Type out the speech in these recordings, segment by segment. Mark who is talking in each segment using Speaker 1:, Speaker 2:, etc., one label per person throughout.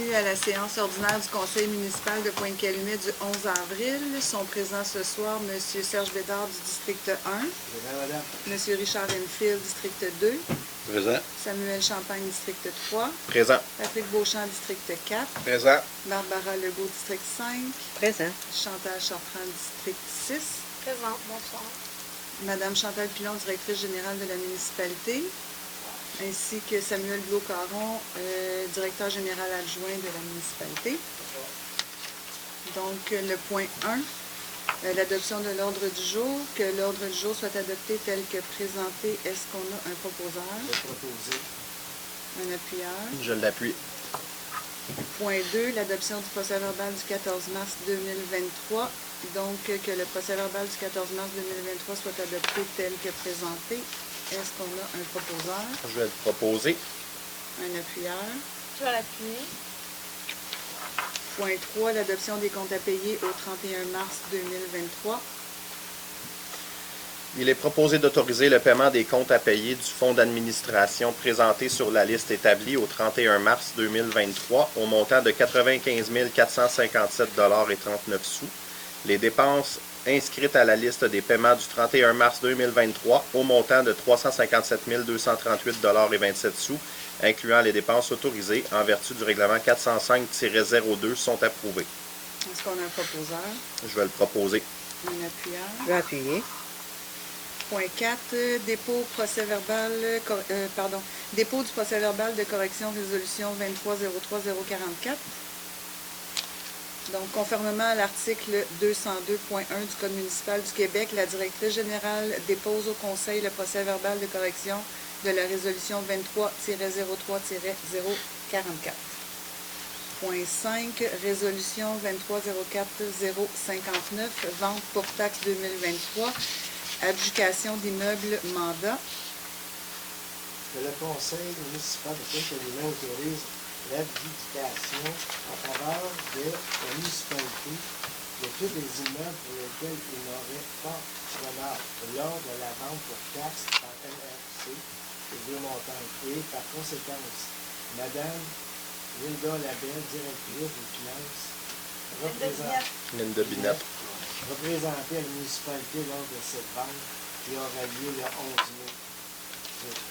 Speaker 1: bienvenue à la séance ordinaire du Conseil municipal de Pointe-Calumet du 11 avril. Sont présents ce soir M. Serge Bédard du district 1,
Speaker 2: Présent, madame.
Speaker 1: M. Richard Enfield, district 2,
Speaker 3: Présent.
Speaker 1: Samuel Champagne, district 3,
Speaker 3: Présent.
Speaker 1: Patrick Beauchamp, district 4,
Speaker 3: Présent.
Speaker 1: Barbara Legault, district 5,
Speaker 4: Présent.
Speaker 1: Chantal Chartrand, district 6,
Speaker 5: Présent. Bonsoir.
Speaker 1: Madame Chantal Pilon, directrice générale de la municipalité, ainsi que Samuel Blot-Caron, directeur général adjoint de la municipalité. Donc, le point 1, l'adoption de l'ordre du jour. Que l'ordre du jour soit adopté tel que présenté. Est-ce qu'on a un proposeur?
Speaker 2: Je vais proposer.
Speaker 1: Un appuyeur?
Speaker 3: Je l'appuie.
Speaker 1: Point 2, l'adoption du procès-verbal du 14 mars 2023. Donc, que le procès-verbal du 14 mars 2023 soit adopté tel que présenté. Est-ce qu'on a un proposeur?
Speaker 3: Je vais le proposer.
Speaker 1: Un appuyeur?
Speaker 5: Je vais l'appuyer.
Speaker 1: Point 3, l'adoption des comptes à payer au 31 mars 2023.
Speaker 3: Il est proposé d'autoriser le paiement des comptes à payer du fonds d'administration présenté sur la liste établie au 31 mars 2023 au montant de 95 457,39 $. Les dépenses inscrites à la liste des paiements du 31 mars 2023 au montant de 357 238,27 $, incluant les dépenses autorisées en vertu du règlement 405-02, sont approuvées.
Speaker 1: Est-ce qu'on a un proposeur?
Speaker 3: Je vais le proposer.
Speaker 1: Un appuyeur?
Speaker 4: Je vais appuyer.
Speaker 1: Point 4, dépôt dépôt du procès-verbal de correction résolution 23-03-044. Donc, conformément à l'article 202.1 du Code municipal du Québec, la directrice générale dépose au Conseil le procès-verbal de correction de la résolution 23-03-044. Point 5, résolution 23-04-059, vente pour taxe 2023, adjudication d'immeubles mandat.
Speaker 2: Que le conseil municipal de Pointe-Calumet autorise l'adjudication en faveur de la municipalité de tous les immeubles pour lesquels il n'aurait pas preneur lors de la vente pour taxe par LRC les deux montants. Et par conséquence, Madame Linda Labelle, directrice des finances,
Speaker 3: Linda Binette.
Speaker 2: représentée à la municipalité lors de cette vente qui aura lieu le 11 mai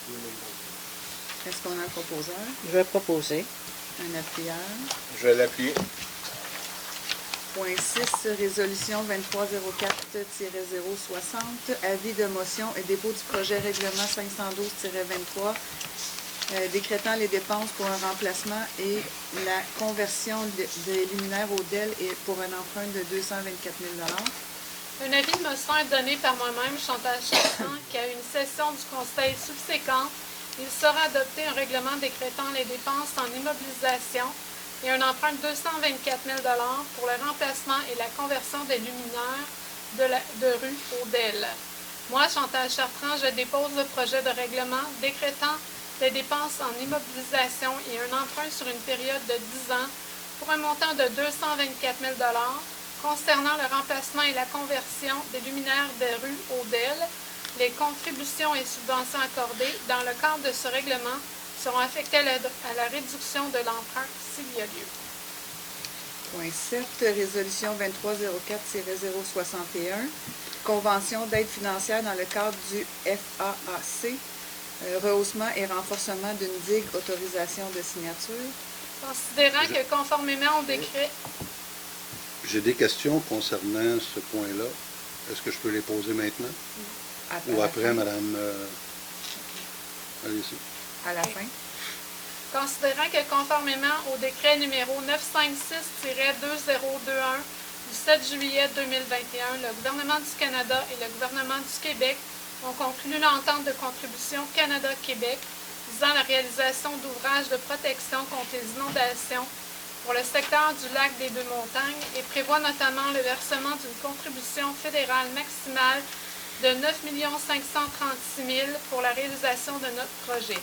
Speaker 2: 2023.
Speaker 1: Est-ce qu'on a un proposeur?
Speaker 4: Je vais proposer.
Speaker 1: Un appuyeur?
Speaker 3: Je vais l'appuyer.
Speaker 1: Point 6, résolution 2304-060, avis de motion et dépôt du projet règlement 512-23, décrétant les dépenses pour un remplacement et la conversion des luminaires au DEL et pour un emprunt de 224 000 $.
Speaker 5: Un avis de motion est donné par moi-même, Chantal Chartrand, qu'à une session du Conseil subséquente, il sera adopté un règlement décrétant les dépenses en immobilisation et un emprunt de 224 000 $ pour le remplacement et la conversion des luminaires de rue au DEL. Moi, Chantal Chartrand, je dépose le projet de règlement décrétant les dépenses en immobilisation et un emprunt sur une période de 10 ans pour un montant de 224 000 $ concernant le remplacement et la conversion des luminaires des rues au DEL. Les contributions et subventions accordées dans le cadre de ce règlement seront affectées à la réduction de l'emprunt s'il y a lieu.
Speaker 1: Point 7, résolution 2304-061, convention d'aide financière dans le cadre du FAAC, rehaussement et renforcement d'une digue, autorisation de signature.
Speaker 5: Considérant que conformément au décret...
Speaker 3: J'ai des questions concernant ce point-là. Est-ce que je peux les poser maintenant? Ou après, madame? Allez-y.
Speaker 1: À la fin.
Speaker 5: Considérant que conformément au décret numéro 956-2021 du 7 juillet 2021, le gouvernement du Canada et le gouvernement du Québec ont conclu l'entente de contribution Canada-Québec visant la réalisation d'ouvrages de protection contre les inondations pour le secteur du lac des Deux-Montagnes et prévoit notamment le versement d'une contribution fédérale maximale de 9 536 000 $ pour la réalisation de notre projet.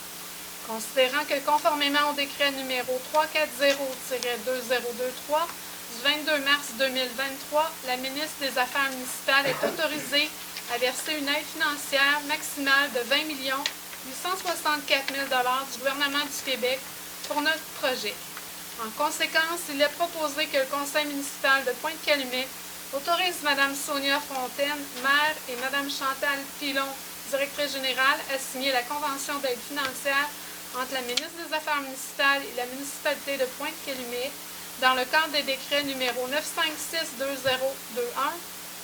Speaker 5: Considérant que conformément au décret numéro 340-2023 du 22 mars 2023, la ministre des Affaires municipales est autorisée à verser une aide financière maximale de 20 864 000 $ du gouvernement du Québec pour notre projet. En conséquence, il est proposé que le conseil municipal de Pointe-Calumet autorise Mme Sonia Fontaine, maire, et Mme Chantal Pilon, directrice générale, à signer la convention d'aide financière entre la ministre des Affaires municipales et la municipalité de Pointe-Calumet dans le cadre des décrets numéro 956-2021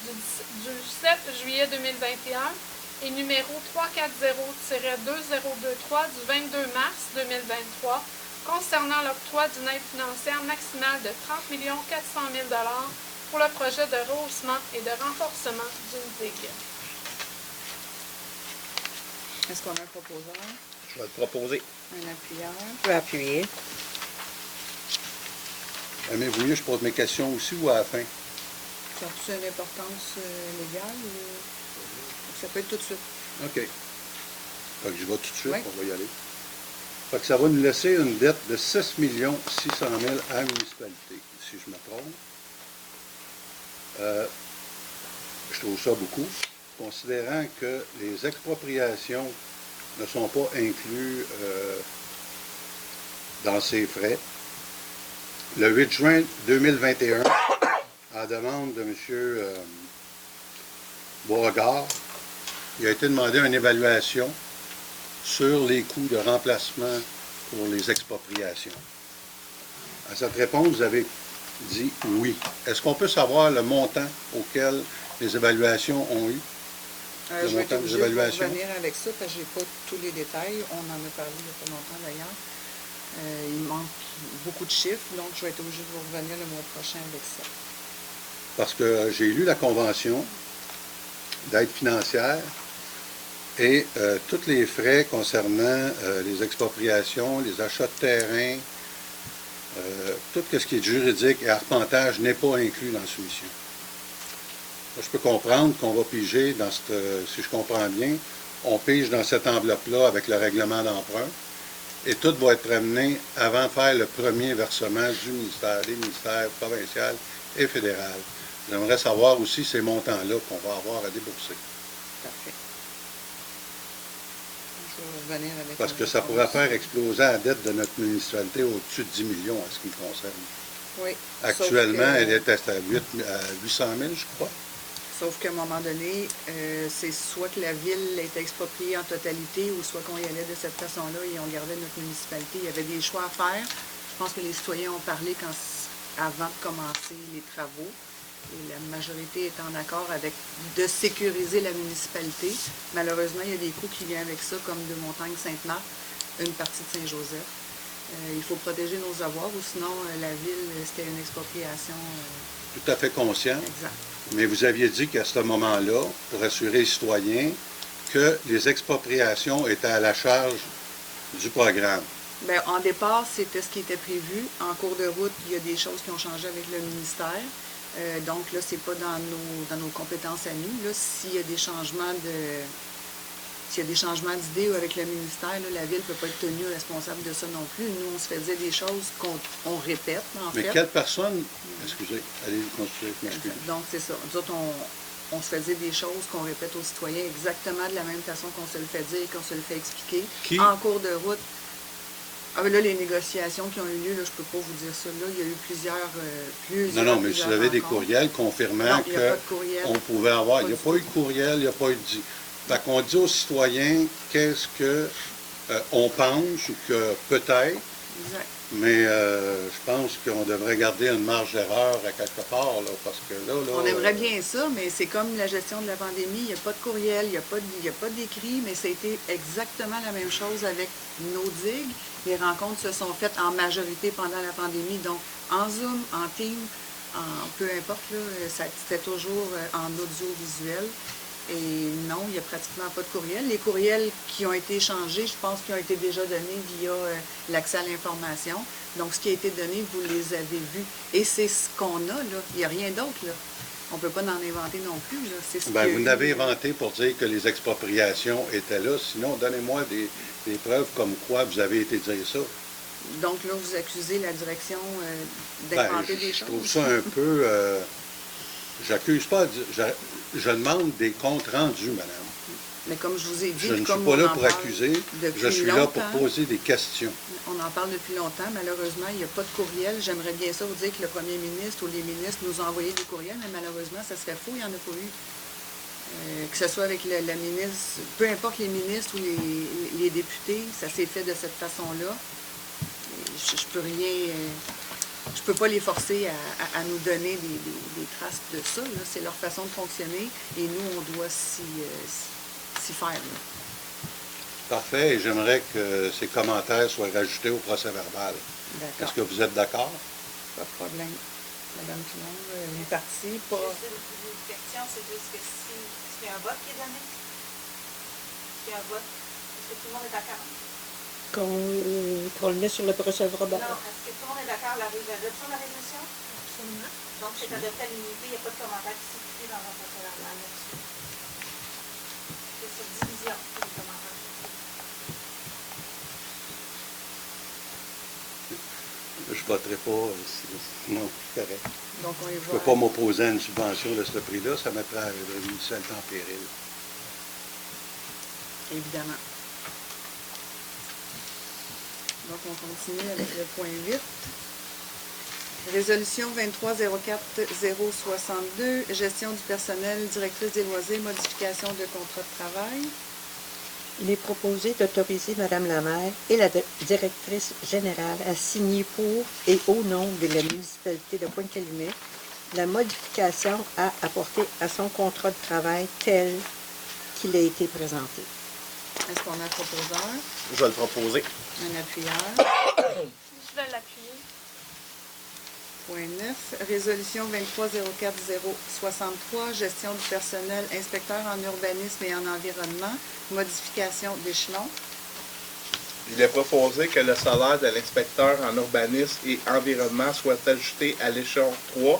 Speaker 5: du 7 juillet 2021 et numéro 340-2023 du 22 mars 2023 concernant l'octroi d'une aide financière maximale de 30 400 000 $ pour le projet de rehaussement et de renforcement d'une digue.
Speaker 1: Est-ce qu'on a un proposeur?
Speaker 3: Je vais le proposer.
Speaker 1: Un appuyeur?
Speaker 4: Je vais appuyer.
Speaker 6: Aimez-vous mieux, je pose mes questions aussi ou à la fin?
Speaker 1: Ça a-tu une importance légale ou ça peut être tout de suite?
Speaker 6: OK. Fait que je vais tout de suite,
Speaker 1: Oui.
Speaker 6: on va y aller. Fait que ça va nous laisser une dette de 6 600 000 à la municipalité, si je me trompe. Je trouve ça beaucoup, considérant que les expropriations ne sont pas inclus dans ces frais. Le 8 juin 2021, à la demande de M. Beauregard, il a été demandé une évaluation sur les coûts de remplacement pour les expropriations. À cette réponse, vous avez dit oui. Est-ce qu'on peut savoir le montant auquel les évaluations ont eu? Le
Speaker 1: Je vais être
Speaker 6: montant des
Speaker 1: obligée de
Speaker 6: évaluations?
Speaker 1: revenir avec ça parce que je n'ai pas tous les détails. On en a parlé il n'y a pas longtemps d'ailleurs. Il manque beaucoup de chiffres, donc je vais être obligée de vous revenir le mois prochain avec ça.
Speaker 6: Parce que j'ai lu la convention d'aide financière et tous les frais concernant les expropriations, les achats de terrain, tout ce qui est juridique et arpentage n'est pas inclus dans la soumission. Là, je peux comprendre qu'on va piger dans cette, si je comprends bien, on pige dans cette enveloppe-là avec le règlement d'emprunt et tout va être ramené avant de faire le premier versement du ministère, des ministères provinciaux et fédéral. J'aimerais savoir aussi ces montants-là qu'on va avoir à débourser.
Speaker 1: Parfait. Je vais revenir avec
Speaker 6: Parce
Speaker 1: une
Speaker 6: que ça
Speaker 1: réponse.
Speaker 6: pourrait faire exploser la dette de notre municipalité au-dessus de 10 millions en ce qui me concerne.
Speaker 1: Oui.
Speaker 6: Actuellement,
Speaker 1: Sauf que-
Speaker 6: elle est à 800 000, je crois.
Speaker 1: Sauf qu'à un moment donné, c'est soit que la ville est expropriée en totalité ou soit qu'on y allait de cette façon-là et on gardait notre municipalité. Il y avait des choix à faire. Je pense que les citoyens ont parlé avant de commencer les travaux. Et la majorité est en accord avec de sécuriser la municipalité. Malheureusement, il y a des coûts qui viennent avec ça, comme de Montagne-Sainte-Marthe, une partie de Saint-Joseph. Il faut protéger nos avoirs ou sinon la ville, c'était une expropriation
Speaker 6: Tout à fait conscient.
Speaker 1: exacte.
Speaker 6: Mais vous aviez dit qu'à ce moment-là, pour assurer les citoyens, que les expropriations étaient à la charge du programme.
Speaker 1: Bien, en départ, c'était ce qui était prévu. En cours de route, il y a des choses qui ont changé avec le ministère. Donc là, c'est pas dans nos compétences à nous. Là, s'il y a des changements d'idées ou avec le ministère, là, la ville ne peut pas être tenue responsable de ça non plus. Nous, on se faisait des choses qu'on répète, en
Speaker 6: Mais
Speaker 1: fait.
Speaker 6: quelle personne... Excusez, allez continuer, je m'excuse.
Speaker 1: Donc, c'est ça. Nous autres, on se faisait des choses qu'on répète aux citoyens exactement de la même façon qu'on se le fait dire, qu'on se le fait expliquer.
Speaker 6: Qui?
Speaker 1: En cours de route. Ah, ben là, les négociations qui ont eu lieu, là, je ne peux pas vous dire ça. Là, il y a eu plusieurs
Speaker 6: Non, mais vous avez des
Speaker 1: rencontres.
Speaker 6: courriels confirmant
Speaker 1: Non, il n'y a pas de courriel.
Speaker 6: qu'on pouvait avoir...
Speaker 1: Pas
Speaker 6: Il n'y a
Speaker 1: du
Speaker 6: pas eu
Speaker 1: tout.
Speaker 6: de courriel, il n'y a pas eu de... Fait qu'on dit aux citoyens qu'est-ce que on pense ou que peut-être,
Speaker 1: Exact.
Speaker 6: mais je pense qu'on devrait garder une marge d'erreur à quelque part, là, parce que là...
Speaker 1: On aimerait bien ça, mais c'est comme la gestion de la pandémie. Il n'y a pas de courriel, il n'y a pas d'écrit, mais ça a été exactement la même chose avec nos digues. Les rencontres se sont faites en majorité pendant la pandémie, donc en Zoom, en Team, peu importe, là, c'était toujours en audiovisuel. Et non, il n'y a pratiquement pas de courriel. Les courriels qui ont été échangés, je pense qu'ils ont été déjà donnés via l'accès à l'information. Donc, ce qui a été donné, vous les avez vus. Et c'est ce qu'on a, là. Il n'y a rien d'autre, là. On ne peut pas en inventer non plus, là. C'est ce
Speaker 6: Ben,
Speaker 1: qu'il y a
Speaker 6: vous
Speaker 1: eu.
Speaker 6: n'avez inventé pour dire que les expropriations étaient là. Sinon, donnez-moi des preuves comme quoi vous avez été dire ça.
Speaker 1: Donc, là, vous accusez la direction
Speaker 6: Ben,
Speaker 1: d'inventer des
Speaker 6: je
Speaker 1: choses.
Speaker 6: trouve ça un peu... j'accuse pas... Je demande des comptes rendus, madame.
Speaker 1: Mais comme je vous ai dit,
Speaker 6: Je ne suis
Speaker 1: comme
Speaker 6: pas
Speaker 1: on
Speaker 6: là
Speaker 1: en
Speaker 6: pour
Speaker 1: parle
Speaker 6: accuser,
Speaker 1: depuis
Speaker 6: je suis là pour
Speaker 1: longtemps,
Speaker 6: poser des questions.
Speaker 1: on en parle depuis longtemps. Malheureusement, il n'y a pas de courriel. J'aimerais bien ça vous dire que le premier ministre ou les ministres nous ont envoyé des courriels, mais malheureusement, ça serait faux, il n'y en a pas eu. Que ce soit avec la ministre, peu importe les ministres ou les députés, ça s'est fait de cette façon-là. Je peux rien... je peux pas les forcer à nous donner des traces de ça. C'est leur façon de fonctionner et nous, on doit s'y faire. Là.
Speaker 6: Parfait, et j'aimerais que ces commentaires soient rajoutés au procès-verbal.
Speaker 1: D'accord.
Speaker 6: Est-ce que vous êtes d'accord?
Speaker 1: Pas de problème. Madame Pilon, une partie, pas...
Speaker 4: Une question, c'est juste que si... Est-ce qu'il y a un vote qui est donné? Est-ce qu'il y a un vote? Est-ce que tout le monde est d'accord?
Speaker 7: Qu'on le met sur le procès-verbal.
Speaker 4: Non, est-ce que tout le monde est d'accord à l'adoption de la résolution?
Speaker 5: Absolument.
Speaker 4: Donc, c'est adopté à l'unité, il n'y a pas de commentaire qui s'est fait dans un procès-verbal là-dessus. C'est sur division que les commentaires.
Speaker 6: Je ne voterai pas. Non, c'est correct.
Speaker 1: Donc, on y
Speaker 6: Je ne
Speaker 1: va.
Speaker 6: peux pas m'opposer à une subvention de ce prix-là, ça mettrait la municipalité en péril.
Speaker 1: Évidemment. Donc, on continue avec le point 8. Résolution 23-04-062, gestion du personnel, directrice des loisirs, modification de contrat de travail.
Speaker 7: Il est proposé d'autoriser Mme la maire et la directrice générale à signer pour et au nom de la municipalité de Pointe-Calumet la modification à apporter à son contrat de travail tel qu'il a été présenté.
Speaker 1: Est-ce qu'on a un proposeur,
Speaker 3: Je vais le proposer.
Speaker 1: un appuyeur?
Speaker 5: Je vais l'appuyer.
Speaker 1: Point 9. Résolution 23-04-063, gestion du personnel, inspecteur en urbanisme et en environnement, modification d'échelon.
Speaker 8: Il est proposé que le salaire de l'inspecteur en urbanisme et environnement soit ajouté à l'échelon 3,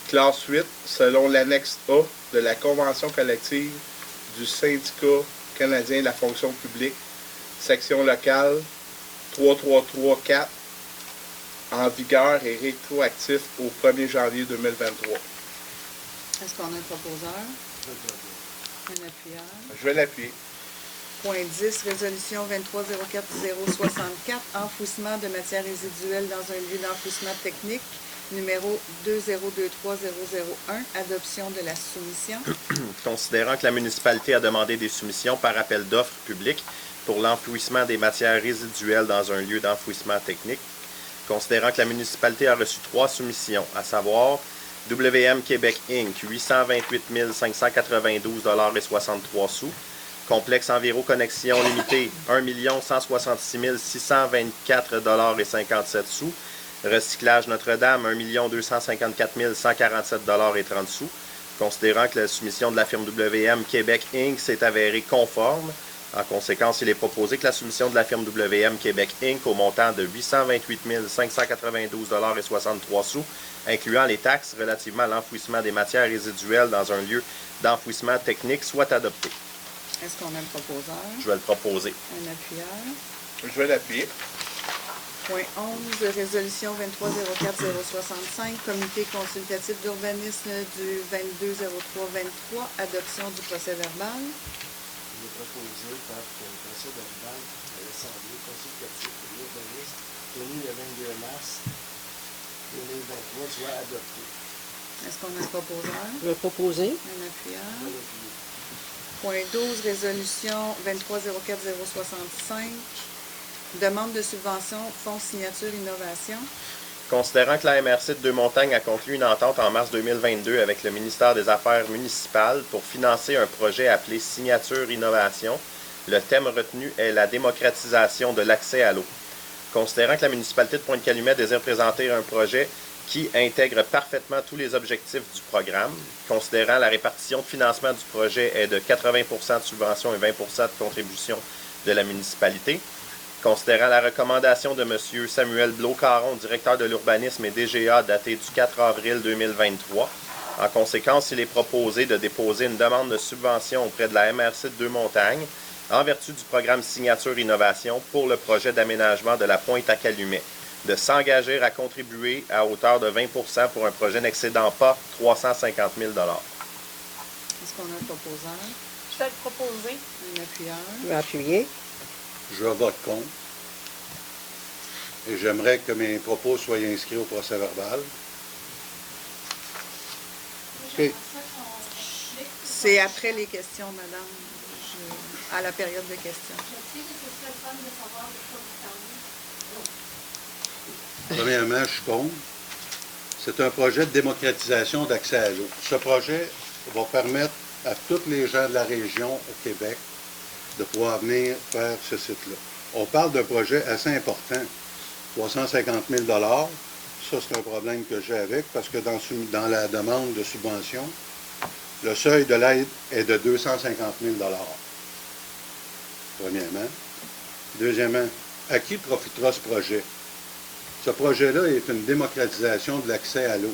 Speaker 8: classe 8, selon l'annexe A de la Convention collective du syndicat canadien de la fonction publique, section locale 3334, en vigueur et rétroactif au 1er janvier 2023.
Speaker 1: Est-ce qu'on a un proposeur, un appuyeur?
Speaker 8: Je vais l'appuyer.
Speaker 1: Point 10, résolution 23-04-064, enfouissement de matières résiduelles dans un lieu d'enfouissement technique, numéro 2023001, adoption de la soumission.
Speaker 3: Considérant que la municipalité a demandé des soumissions par appel d'offres publiques pour l'enfouissement des matières résiduelles dans un lieu d'enfouissement technique, considérant que la municipalité a reçu 3 soumissions, à savoir WM Québec Inc. 828 592,63 $, Complexe Enviro Connexion Limitée 1 166 624,57 $, Recyclage Notre-Dame 1 254 147,30 $, considérant que la soumission de la firme WM Québec Inc. s'est avérée conforme. En conséquence, il est proposé que la soumission de la firme WM Québec Inc. au montant de 828 592,63 $, incluant les taxes relativement à l'enfouissement des matières résiduelles dans un lieu d'enfouissement technique, soit adoptée.
Speaker 1: Est-ce qu'on a un proposeur,
Speaker 3: Je vais le proposer.
Speaker 1: un appuyeur?
Speaker 8: Je vais l'appuyer.
Speaker 1: Point 11, résolution 23-04-065, comité consultatif d'urbanisme du 22-03-23, adoption du procès-verbal.
Speaker 2: Il est proposé par le procès-verbal de l'Assemblée consultative de l'urbanisme tenu le 22 mars 2023 soit adopté.
Speaker 1: Est-ce qu'on a un proposeur,
Speaker 7: Je vais proposer.
Speaker 1: un appuyeur?
Speaker 2: Je vais l'appuyer.
Speaker 1: Point 12, résolution 23-04-065, demande de subvention, fonds signature innovation.
Speaker 3: Considérant que la MRC de Deux-Montagnes a conclu une entente en mars 2022 avec le ministère des Affaires municipales pour financer un projet appelé Signature Innovation, le thème retenu est la démocratisation de l'accès à l'eau. Considérant que la municipalité de Pointe-Calumet désire présenter un projet qui intègre parfaitement tous les objectifs du programme, considérant la répartition de financement du projet est de 80% de subvention et 20% de contribution de la municipalité, considérant la recommandation de M. Samuel Blot-Caron, directeur de l'urbanisme et DGA, datée du 4 avril 2023. En conséquence, il est proposé de déposer une demande de subvention auprès de la MRC de Deux-Montagnes en vertu du programme Signature Innovation pour le projet d'aménagement de la Pointe à Calumet, de s'engager à contribuer à hauteur de 20% pour un projet n'excédant pas 350 000 $.
Speaker 1: Est-ce qu'on a un proposeur,
Speaker 8: Je
Speaker 5: tel proposé.
Speaker 1: Un appuyeur.
Speaker 7: Je vais appuyer.
Speaker 6: Je vote contre. Et j'aimerais que mes propos soient inscrits au procès verbal. OK.
Speaker 1: C'est après les questions, madame. À la période de questions.
Speaker 4: Je sais que ce serait le fun de savoir de quoi vous parlez.
Speaker 6: Premièrement, je suis contre. C'est un projet de démocratisation d'accès à l'eau. Ce projet va permettre à tous les gens de la région au Québec de pouvoir venir faire ce site-là. On parle d'un projet assez important, 350 000 $. Ça, c'est un problème que j'ai avec parce que dans la demande de subvention, le seuil de l'aide est de 250 000 $. Premièrement. Deuxièmement, à qui profitera ce projet? Ce projet-là est une démocratisation de l'accès à l'eau.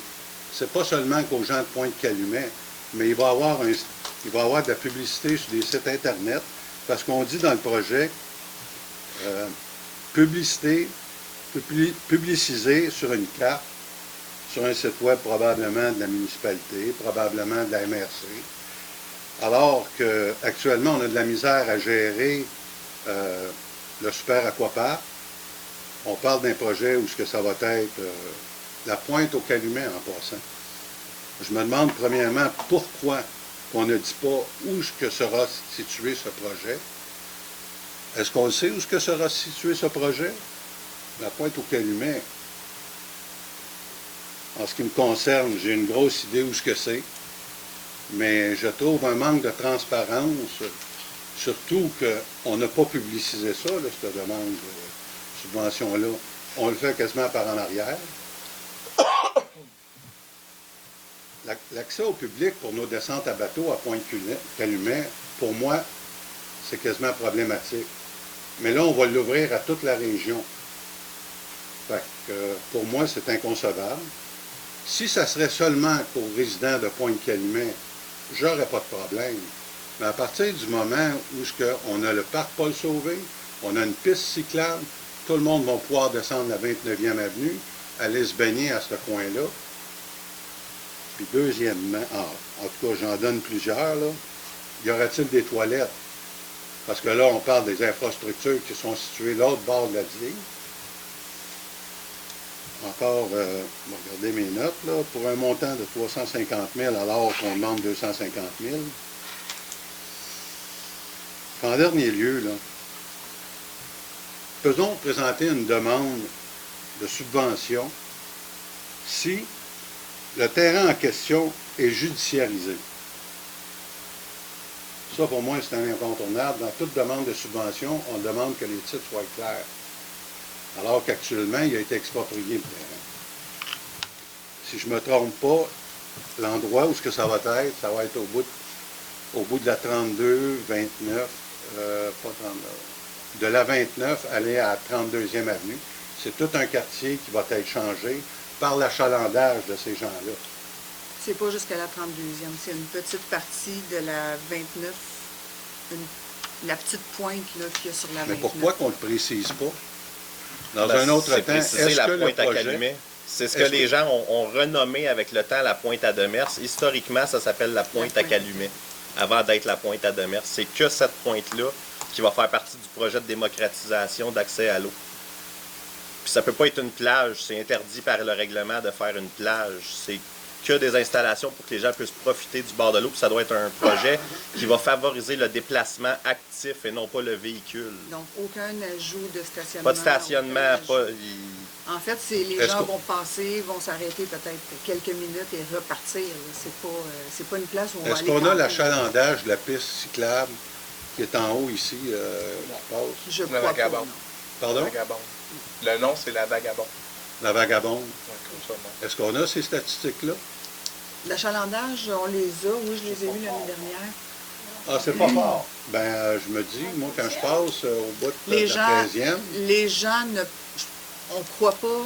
Speaker 6: Ce n'est pas seulement qu'aux gens de Pointe-Calumet, mais il va y avoir de la publicité sur des sites Internet, parce qu'on dit dans le projet, publiciser sur une carte, sur un site web probablement de la municipalité, probablement de la MRC, alors qu'actuellement, on a de la misère à gérer le super aquapark. On parle d'un projet où ce que ça va être la pointe au Calumet en passant. Je me demande premièrement pourquoi on ne dit pas où ce que sera situé ce projet. Est-ce qu'on sait où ce que sera situé ce projet? La pointe au Calumet. En ce qui me concerne, j'ai une grosse idée où ce que c'est, mais je trouve un manque de transparence, surtout qu'on n'a pas publicisé ça, là, cette demande de subvention-là. On le fait quasiment par en arrière. L'accès au public pour nos descentes à bateau à Pointe-Calumet, pour moi, c'est quasiment problématique. Mais là, on va l'ouvrir à toute la région. Fait que, pour moi, c'est inconcevable. Si ça serait seulement pour résidents de Pointe-Calumet, j'aurais pas de problème. Mais à partir du moment où on a le parc Paul Sauvé, on a une piste cyclable, tout le monde va pouvoir descendre la 29e avenue, aller se baigner à ce coin-là. Puis deuxièmement, en tout cas, j'en donne plusieurs, là, y aura-t-il des toilettes? Parce que là, on parle des infrastructures qui sont situées l'autre bord de la ville. Encore, je vais regarder mes notes, là, pour un montant de 350 000 alors qu'on demande 250 000. En dernier lieu, là, faisons présenter une demande de subvention si le terrain en question est judiciarisé. Ça, pour moi, c'est un incontournable. Dans toute demande de subvention, on demande que les titres soient clairs. Alors qu'actuellement, il a été exproprié le terrain. Si je ne me trompe pas, l'endroit où ça va être au bout de la 32, 29, pas 39, de la 29, aller à la 32e avenue. C'est tout un quartier qui va être changé par l'achalandage de ces gens-là.
Speaker 1: C'est pas jusqu'à la 32e, c'est une petite partie de la 29, la petite pointe là, qu'il y a sur la 29.
Speaker 6: Mais pourquoi qu'on ne le précise pas? Dans
Speaker 3: Ben,
Speaker 6: un autre
Speaker 3: c'est
Speaker 6: temps,
Speaker 3: précisé
Speaker 6: est-ce
Speaker 3: la
Speaker 6: que le
Speaker 3: pointe à
Speaker 6: projet...
Speaker 3: Calumet. C'est ce que les gens ont renommé avec le temps la pointe à Demers. Historiquement, ça s'appelle la pointe à Calumet, avant d'être la pointe à Demers. C'est que cette pointe-là qui va faire partie du projet de démocratisation d'accès à l'eau. Puis ça peut pas être une plage, c'est interdit par le règlement de faire une plage. C'est que des installations pour que les gens puissent profiter du bord de l'eau. Puis ça doit être un projet qui va favoriser le déplacement actif et non pas le véhicule.
Speaker 1: Donc, aucun ajout de stationnement.
Speaker 3: Pas de stationnement, pas...
Speaker 1: En fait, les gens vont passer, vont s'arrêter peut-être quelques minutes et repartir. C'est pas une place où on va aller.
Speaker 6: Est-ce qu'on a
Speaker 1: camper.
Speaker 6: l'achalandage de la piste cyclable qui est en haut ici, qui passe?
Speaker 1: Je
Speaker 8: La
Speaker 1: crois pas.
Speaker 8: vagabonde.
Speaker 1: Non.
Speaker 6: Pardon?
Speaker 8: La vagabonde. Le nom, c'est la vagabonde.
Speaker 6: La vagabonde.
Speaker 8: Ouais, comme ça, non.
Speaker 6: Est-ce qu'on a ces statistiques-là?
Speaker 1: L'achalandage, on les a. Oui, je les ai eus l'année dernière.
Speaker 6: Ah, c'est pas fort. Ben, je me dis, moi, quand je passe au bout de
Speaker 1: Les
Speaker 6: la
Speaker 1: gens,
Speaker 6: 13e,
Speaker 1: les gens on ne croit pas,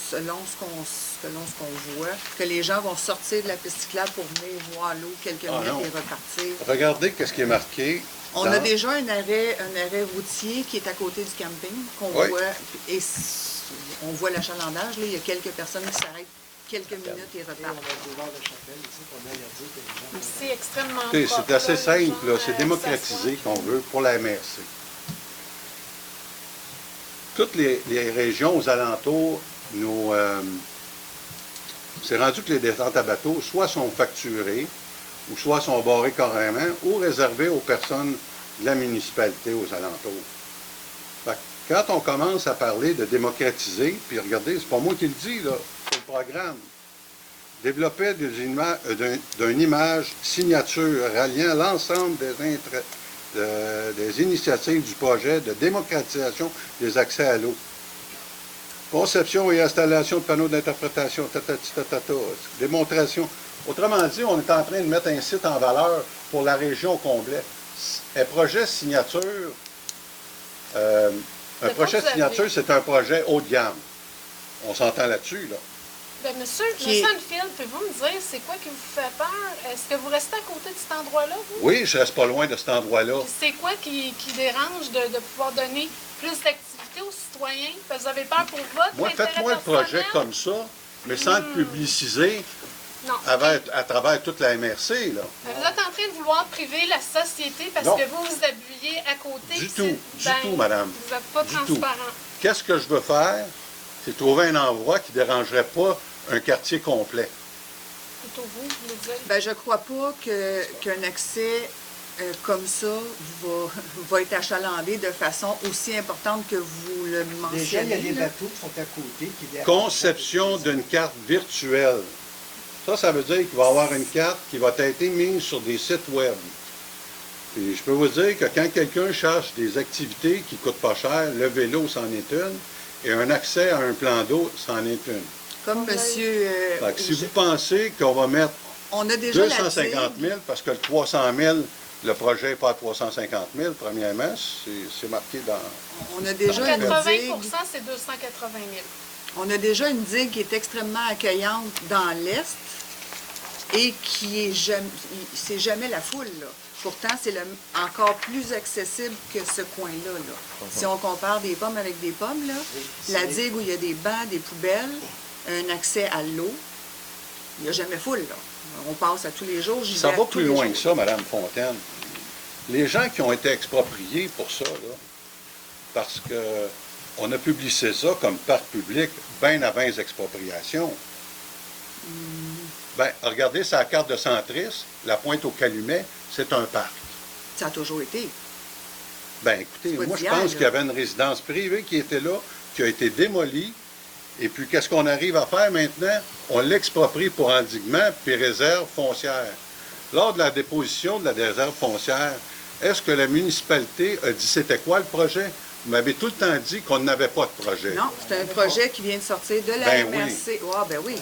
Speaker 1: selon ce qu'on voit, que les gens vont sortir de la piste cyclable pour venir voir l'eau quelques minutes
Speaker 6: non.
Speaker 1: et repartir.
Speaker 6: regardez qu'est-ce qui est marqué.
Speaker 1: On a déjà un arrêt routier qui est à côté du camping qu'on
Speaker 6: Oui.
Speaker 1: voit, et on voit l'achalandage. Là, il y a quelques personnes quelques minutes et
Speaker 2: Et on
Speaker 1: repartent.
Speaker 2: a le boulevard de Chapelle ici, qu'on a dire que les gens...
Speaker 5: C'est extrêmement
Speaker 6: Écoutez,
Speaker 5: propre,
Speaker 6: c'est assez
Speaker 5: là,
Speaker 6: simple,
Speaker 5: les
Speaker 6: là.
Speaker 5: gens,
Speaker 6: C'est démocratisé qu'on veut pour la MRC. Toutes les régions aux alentours, c'est rendu que les descentes à bateau soit sont facturées, ou soit sont barrées carrément, ou réservées aux personnes de la municipalité aux alentours. Fait que quand on commence à parler de démocratiser, puis regardez, c'est pas moi qui le dis, là, c'est le programme. Développer d'une image signature ralliant l'ensemble des initiatives du projet de démocratisation des accès à l'eau. Conception et installation de panneaux d'interprétation, démonstration. Autrement dit, on est en train de mettre un site en valeur pour la région au complet. Un projet signature, c'est un projet haut de gamme. On s'entend là-dessus, là.
Speaker 5: Ben, monsieur Anfield, pouvez-vous me dire c'est quoi qui vous fait peur? Est-ce que vous restez à côté de cet endroit-là, vous?
Speaker 6: Oui, je reste pas loin de cet endroit-là.
Speaker 5: Puis c'est quoi qui dérange de pouvoir donner plus d'activités aux citoyens? Parce que vous avez peur pour votre
Speaker 6: Moi,
Speaker 5: intérêt
Speaker 6: faites-moi le projet
Speaker 5: personnel?
Speaker 6: comme ça, mais sans le publiciser
Speaker 5: Non.
Speaker 6: à travers toute la MRC, là.
Speaker 5: Mais vous êtes en train de vouloir priver la société parce
Speaker 6: Non.
Speaker 5: que vous vous appuyez à côté.
Speaker 6: Du
Speaker 5: puis
Speaker 6: tout,
Speaker 5: c'est-
Speaker 6: du tout, madame.
Speaker 5: Vous n'êtes pas
Speaker 6: Du tout.
Speaker 5: transparent.
Speaker 6: Qu'est-ce que je veux faire? C'est trouver un endroit qui ne dérangerait pas un quartier complet.
Speaker 5: Plutôt vous, vous le dites.
Speaker 1: Ben, je crois pas qu'un accès comme ça va être achalandé de façon aussi importante que vous le
Speaker 2: Déjà, il y a
Speaker 1: mentionnez.
Speaker 2: des
Speaker 1: là.
Speaker 2: bateaux qui sont à côté. Qui dérangent.
Speaker 6: Conception d'une carte virtuelle. Ça veut dire qu'il va y avoir une carte qui va être mise sur des sites web. Et je peux vous dire que quand quelqu'un cherche des activités qui ne coûtent pas cher, le vélo, c'en est une, et un accès à un plan d'eau, c'en est une.
Speaker 1: Comme monsieur...
Speaker 6: Fait que si vous pensez qu'on va mettre
Speaker 1: on a déjà
Speaker 6: 250 000, parce que le 300 000, le projet n'est pas à 350 000, premièrement, c'est marqué dans...
Speaker 1: On a déjà une
Speaker 5: 80
Speaker 1: digue.
Speaker 5: c'est 280 000.
Speaker 1: On a déjà une digue qui est extrêmement accueillante dans l'Est et qui est jamais, c'est jamais la foule, là. Pourtant, c'est encore plus accessible que ce coin-là, là. Si on compare des pommes avec des pommes, là, la digue où il y a des bancs, des poubelles, un accès à l'eau, il n'y a jamais foule, là. On passe à tous les jours. J'y
Speaker 6: Ça
Speaker 1: vais
Speaker 6: va
Speaker 1: tous
Speaker 6: plus
Speaker 1: les
Speaker 6: loin
Speaker 1: jours.
Speaker 6: que ça, Mme Fontaine. Les gens qui ont été expropriés pour ça, là, parce qu'on a publié ça comme parc public bien avant les expropriations. Bien, regardez sa carte de centriste, la pointe au Calumet, c'est un parc.
Speaker 1: Ça a toujours été.
Speaker 6: Bien, écoutez,
Speaker 1: C'est pas
Speaker 6: moi, je
Speaker 1: d'hier,
Speaker 6: pense
Speaker 1: là.
Speaker 6: qu'il y avait une résidence privée qui était là, qui a été démolie. Et puis, qu'est-ce qu'on arrive à faire maintenant? On l'exproprie pour endiguement puis réserve foncière. Lors de la déposition de la réserve foncière, est-ce que la municipalité a dit c'était quoi le projet? Vous m'avez tout le temps dit qu'on n'avait pas de projet.
Speaker 1: Non, c'est un projet qui vient de sortir de la
Speaker 6: Ben oui.
Speaker 1: MRC. Ah, ben oui.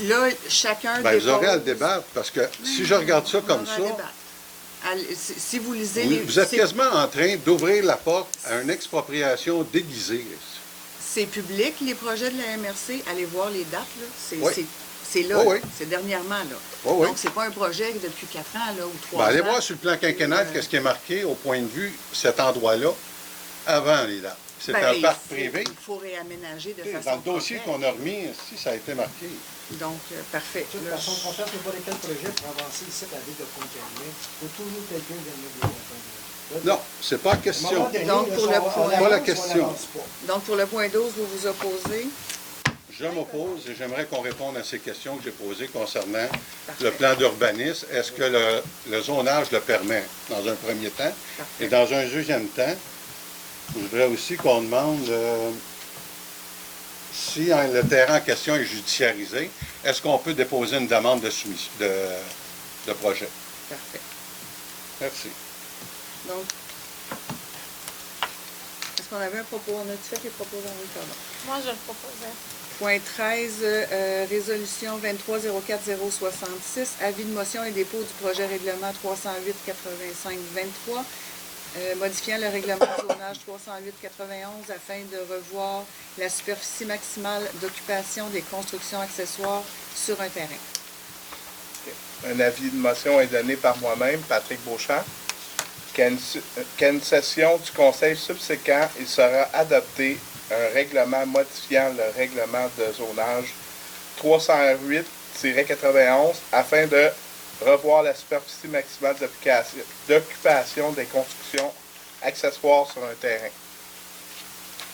Speaker 1: Là, chacun
Speaker 6: Bien, vous
Speaker 1: dépose.
Speaker 6: aurez à le débattre, parce que si je regarde ça
Speaker 1: On
Speaker 6: comme
Speaker 1: aura à
Speaker 6: ça,
Speaker 1: débattre. Si vous lisez les...
Speaker 6: vous êtes
Speaker 1: c'est-
Speaker 6: quasiment en train d'ouvrir la porte à une expropriation déguisée.
Speaker 1: C'est public, les projets de la MRC. Allez voir les dates, là.
Speaker 6: Oui.
Speaker 1: C'est là,
Speaker 6: Oui, oui.
Speaker 1: c'est dernièrement, là.
Speaker 6: Oui, oui.
Speaker 1: Donc, c'est pas un projet depuis 4 ans, là, ou 3
Speaker 6: Ben,
Speaker 1: ans.
Speaker 6: allez voir sur le plan quinquennal qu'est-ce qui est marqué au point de vue cet endroit-là avant les dates. C'est
Speaker 1: Ben,
Speaker 6: un
Speaker 1: il
Speaker 6: parc
Speaker 1: faut-
Speaker 6: privé.
Speaker 1: Il faut réaménager de façon
Speaker 6: Dans le dossier
Speaker 1: complète.
Speaker 6: qu'on a remis, ici, ça a été marqué.
Speaker 1: Donc, parfait.
Speaker 2: De toute
Speaker 1: Là,
Speaker 2: façon, qu'on fasse n'importe quel projet pour avancer ici à la ville de Pointe-Calumet, il faut toujours quelqu'un qui vienne nous dire.
Speaker 6: Non, c'est pas question.
Speaker 1: Donc, pour le point-
Speaker 6: Pas la question.
Speaker 1: Donc, pour le point 12, vous vous opposez.
Speaker 6: Je m'oppose et j'aimerais qu'on réponde à ces questions que j'ai posées concernant
Speaker 1: Parfait.
Speaker 6: le plan d'urbanisme. Est-ce que le zonage le permet dans un premier temps?
Speaker 1: Parfait.
Speaker 6: Et dans un deuxième temps, je voudrais aussi qu'on demande si le terrain en question est judiciarisé, est-ce qu'on peut déposer une demande de projet?
Speaker 1: Parfait.
Speaker 6: Merci.
Speaker 1: Donc, est-ce qu'on avait un propos? On a-tu fait les propos dans le cadre?
Speaker 5: Moi, je le proposais.
Speaker 1: Point 13, résolution 2304066, avis de motion et dépôt du projet règlement 308-85-23, modifiant le règlement de zonage 308-91 afin de revoir la superficie maximale d'occupation des constructions accessoires sur un terrain.
Speaker 8: Un avis de motion est donné par moi-même, Patrick Beauchamp. Qu'à une session du Conseil subséquent, il sera adopté un règlement modifiant le règlement de zonage 308-91 afin de revoir la superficie maximale d'occupation des constructions accessoires sur un terrain.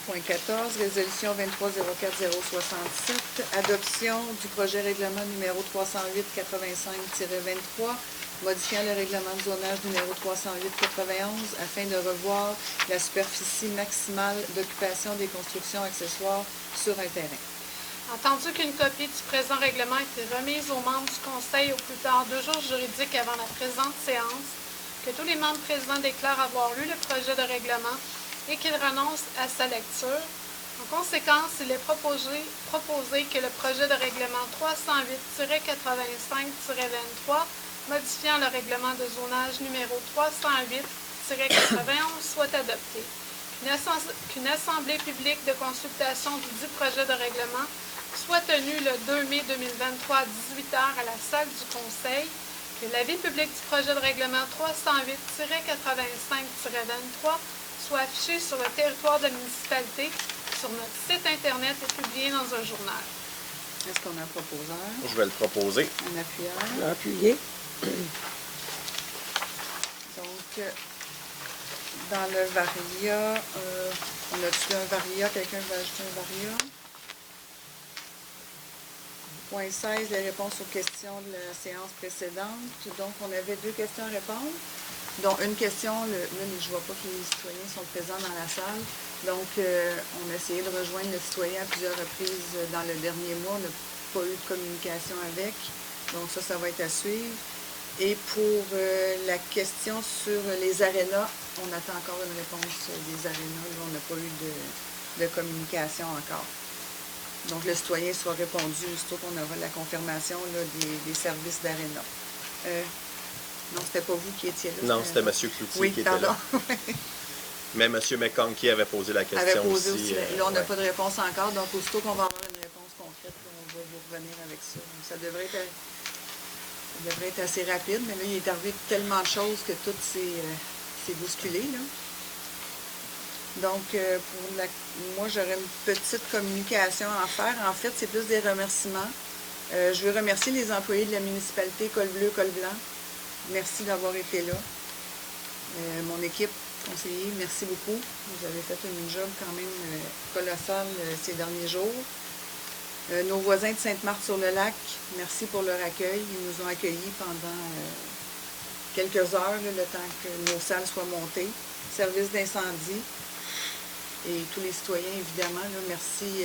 Speaker 1: Point 14, résolution 2304-067, adoption du projet règlement numéro 308-85-23, modifiant le règlement de zonage numéro 308-91 afin de revoir la superficie maximale d'occupation des constructions accessoires sur un terrain.
Speaker 5: Entendu qu'une copie du présent règlement a été remise aux membres du Conseil au plus tard 2 jours juridiques avant la présente séance, que tous les membres présents déclarent avoir lu le projet de règlement et qu'ils renoncent à sa lecture. En conséquence, il est proposé que le projet de règlement 308-85-23, modifiant le règlement de zonage numéro 308-91, soit adopté. Qu'une assemblée publique de consultation du dit projet de règlement soit tenue le 2 mai 2023 à 18h à la salle du Conseil, que l'avis public du projet de règlement 308-85-23 soit affiché sur le territoire de la municipalité, sur notre site Internet et publié dans un journal.
Speaker 1: Est-ce qu'on a un proposeur?
Speaker 3: Je vais le proposer.
Speaker 1: Un appuyeur?
Speaker 7: Appuyé.
Speaker 1: Donc, dans le varia, on a-tu un varia? Quelqu'un veut ajouter un varia? Point 16, les réponses aux questions de la séance précédente. Donc, on avait 2 questions à répondre, dont une question, je ne vois pas que les citoyens sont présents dans la salle. Donc, on a essayé de rejoindre le citoyen à plusieurs reprises dans le dernier mois. On n'a pas eu de communication avec. Donc, ça va être à suivre. Et pour la question sur les arénas, on attend encore une réponse des arénas. Là, on n'a pas eu de communication encore. Donc, le citoyen sera répondu aussitôt qu'on aura la confirmation là, des services d'aréna. Non, c'était pas vous qui étiez là.
Speaker 3: Non, c'était M. Cloutier
Speaker 1: Oui,
Speaker 3: qui était
Speaker 1: pardon.
Speaker 3: là. Mais M. McConkie avait posé la question
Speaker 1: avait posé aussi. Là, on n'a
Speaker 3: ouais.
Speaker 1: pas de réponse encore. Donc, aussitôt qu'on va avoir une réponse concrète, on va vous revenir avec ça. Donc, ça devrait être assez rapide, mais là, il est arrivé tellement de choses que tout s'est bousculé, là. Donc, moi, j'aurais une petite communication à faire. En fait, c'est plus des remerciements. Je veux remercier les employés de la municipalité Col Bleu, Col Blanc. Merci d'avoir été là. Mon équipe, conseiller, merci beaucoup. Vous avez fait une job quand même colossale ces derniers jours. Nos voisins de Sainte-Marthe-sur-le-Lac, merci pour leur accueil. Ils nous ont accueillis pendant quelques heures, là, le temps que nos salles soient montées. Service d'incendie. Et tous les citoyens, évidemment, là, merci